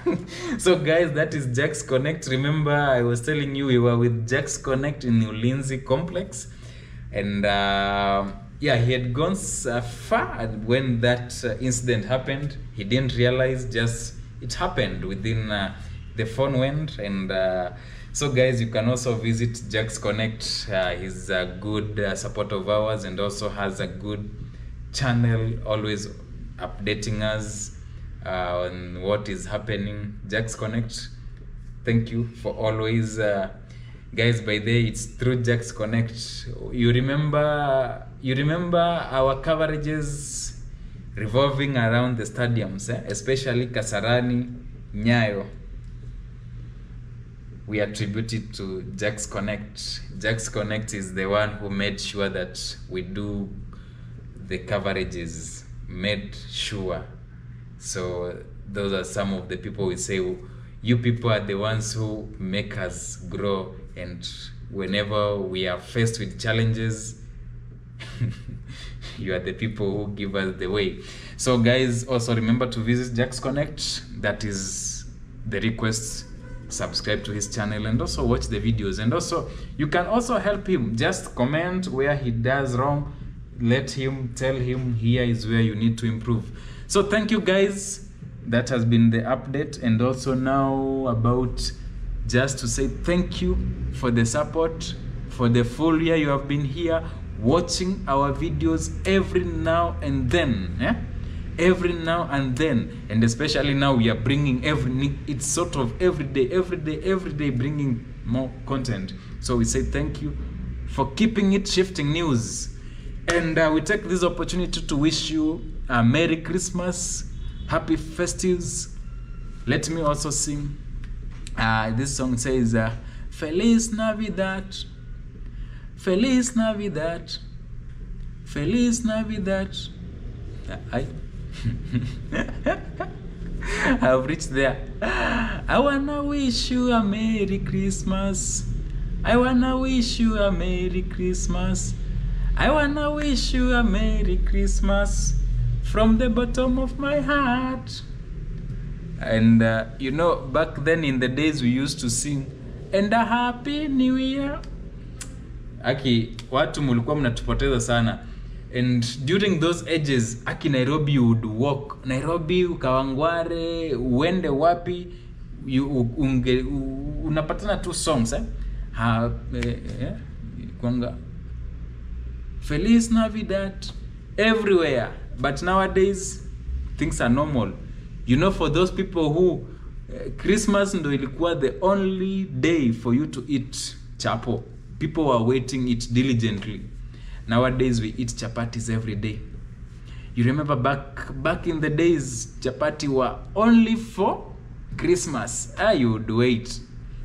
So guys, that is Jax Connect. Remember, I was telling you we were with Jax Connect in Ulinzi complex. And yeah, he had gone far when that incident happened. He didn't realize, just it happened within the phone went. And so guys, you can also visit Jax Connect. He's a good support of ours, and also has a good channel, always updating us on what is happening. Jax Connect, thank you for always guys. By the way, it's through Jax Connect. You remember our coverages revolving around the stadiums, especially Kasarani, Nyayo. We attribute it to Jax Connect. Jax Connect is the one who made sure that we do the coverages, made sure. So those are some of the people we say, you people are the ones who make us grow, and whenever we are faced with challenges, you are the people who give us the way. So guys, also remember to visit Jax Connect. That is the request. Subscribe to his channel and also watch the videos, and also you can also help him. Just comment where he does wrong, let him, tell him here is where you need to improve. So thank you guys, that has been the update. And also now about just to say thank you for the support for the full year. You have been here watching our videos every now and then, every now and then, and especially now we are bringing it's sort of every day bringing more content. So we say thank you for keeping it shifting news, and we take this opportunity to wish you a Merry Christmas, Happy Festives. Let me also sing this song. Says Feliz Navidad, Feliz Navidad, Feliz Navidad. I've reached there. I wanna wish you a Merry Christmas. I wanna wish you a Merry Christmas. I wanna wish you a Merry Christmas from the bottom of my heart. And you know, back then in the days we used to sing and a Happy New Year. Aki, watu mulikuwa mnatupoteza sana. And during those ages, aki Nairobi, you would walk Nairobi, Kawangware, uende wapi, unapatana two songs, kwanga Feliz Navidad, everywhere. But nowadays things are normal. You know, for those people who Christmas ndo ilikuwa the only day for you to eat chapo. People were waiting it diligently. Nowadays we eat chapatis every day. You remember back in the days, chapati were only for Christmas. You would wait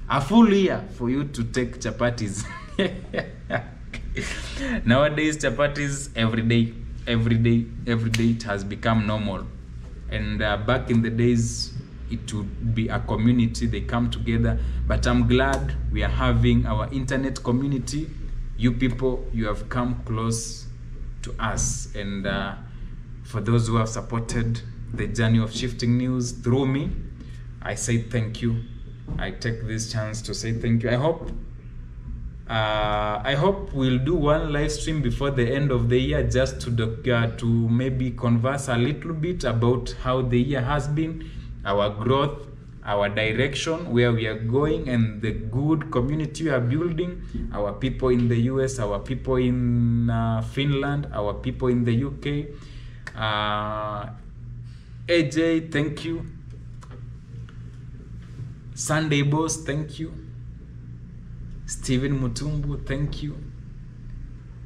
a full year for you to take chapatis. Nowadays chapatis every day it has become normal. And back in the days it would be a community, they come together. But I'm glad we are having our internet community. You people, you have come close to us. And for those who have supported the journey of Shifting News through me, I say thank you. I take this chance to say thank you. I hope we'll do one live stream before the end of the year, just to maybe converse a little bit about how the year has been, our growth, our direction, where we are going, and the good community we are building. Our people in the US, our people in Finland, our people in the UK. AJ, thank you. Sunday Boss, thank you. Stephen Mutumbu, thank you.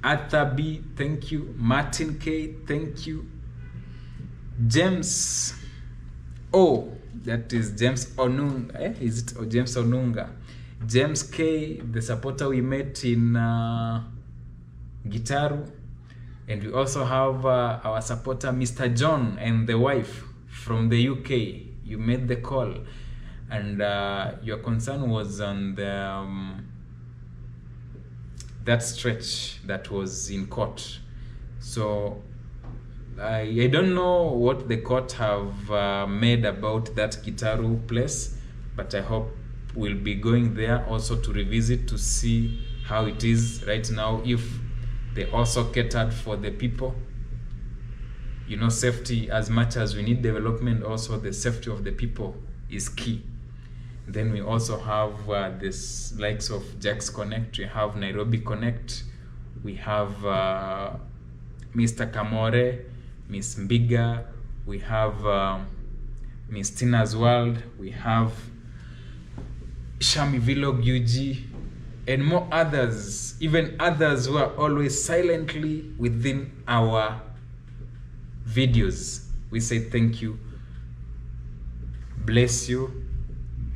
Arthur B, thank you. Martin K, thank you. James O, that is James Onunga. Is it James Onunga? James K, the supporter we met in Gitaru. And we also have our supporter, Mr. John, and the wife from the UK. You made the call. And your concern was on the that stretch that was in court. So I don't know what the court have made about that Gitaru place, but I hope we'll be going there also to revisit, to see how it is right now, if they also catered for the people. You know, safety, as much as we need development, also the safety of the people is key. Then we also have this likes of Jax Connect, we have Nairobi Connect, we have Mr. Kamore, Miss Mbiga, we have Miss Tina's World, we have Shami Vlog UG, and more others, even others who are always silently within our videos. We say thank you, bless you.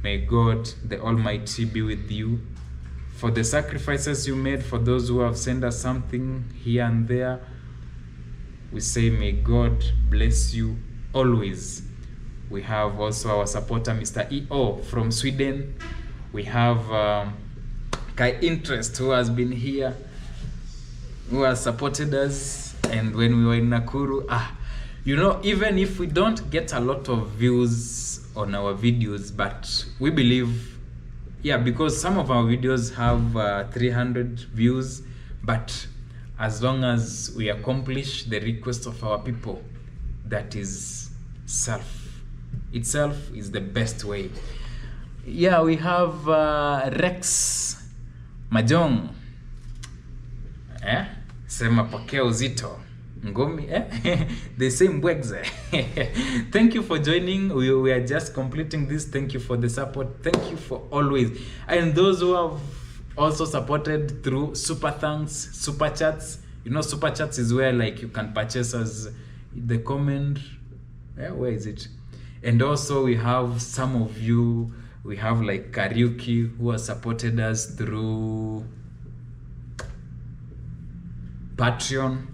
May God the Almighty be with you for the sacrifices you made, for those who have sent us something here and there. We say may God bless you always. We have also our supporter, Mr. EO from Sweden. We have Kai Interest, who has been here, who has supported us. And when we were in Nakuru, you know, even if we don't get a lot of views on our videos, but we believe, because some of our videos have 300 views, but as long as we accomplish the request of our people, that is itself is the best way. We have Rex Majong, sema pokea uzito Ngomi, the same Mbwegze. Thank you for joining. We are just completing this. Thank you for the support. Thank you for always. And those who have also supported through super thanks, super chats. You know, super chats is where like you can purchase as the comment. Where is it? And also we have some of you, we have like Karaoke, who has supported us through Patreon.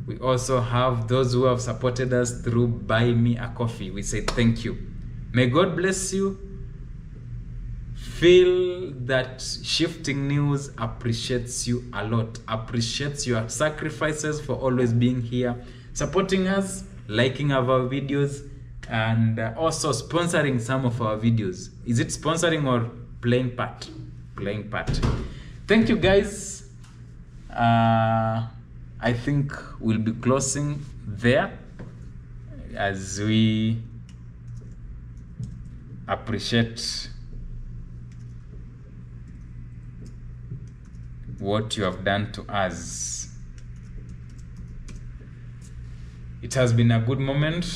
We also have those who have supported us through Buy Me a Coffee. We say thank you. May God bless you. Feel that Shifting News appreciates you a lot. Appreciates your sacrifices for always being here, supporting us, liking our videos, and also sponsoring some of our videos. Is it sponsoring or playing part? Playing part. Thank you, guys. I think we'll be closing there as we appreciate what you have done to us. It has been a good moment.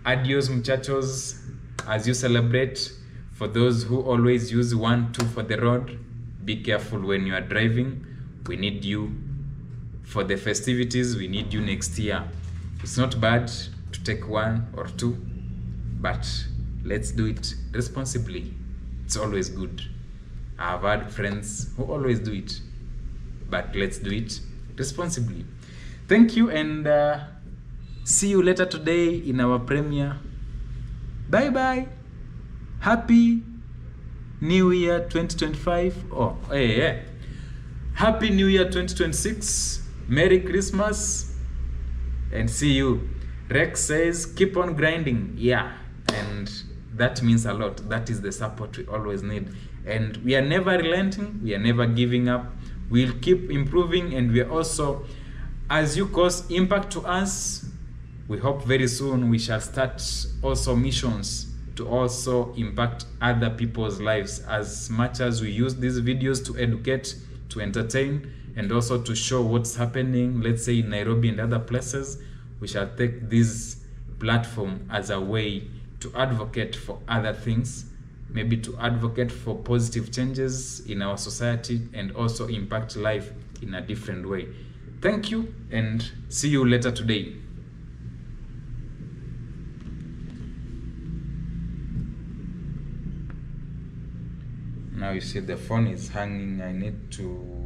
Adios, muchachos, as you celebrate. For those who always use 1-2 for the road, be careful when you are driving. We need you for the festivities. We need you next year. It's not bad to take 1 or 2, but let's do it responsibly. It's always good. I've had friends who always do it, but let's do it responsibly. Thank you, and see you later today in our premiere. Bye bye. Happy New Year 2025. Oh, yeah. Happy New Year 2026. Merry Christmas, and see you. Rex says keep on grinding. Yeah, and that means a lot. That is the support we always need, and we are never relenting. We are never giving up. We'll keep improving, and we are also, as you cause impact to us, we hope very soon we shall start also missions to also impact other people's lives, as much as we use these videos to educate, to entertain, and also to show what's happening, let's say in Nairobi and other places. We shall take this platform as a way to advocate for other things, maybe to advocate for positive changes in our society, and also impact life in a different way. Thank you, and see you later today. Now you see the phone is hanging. I need to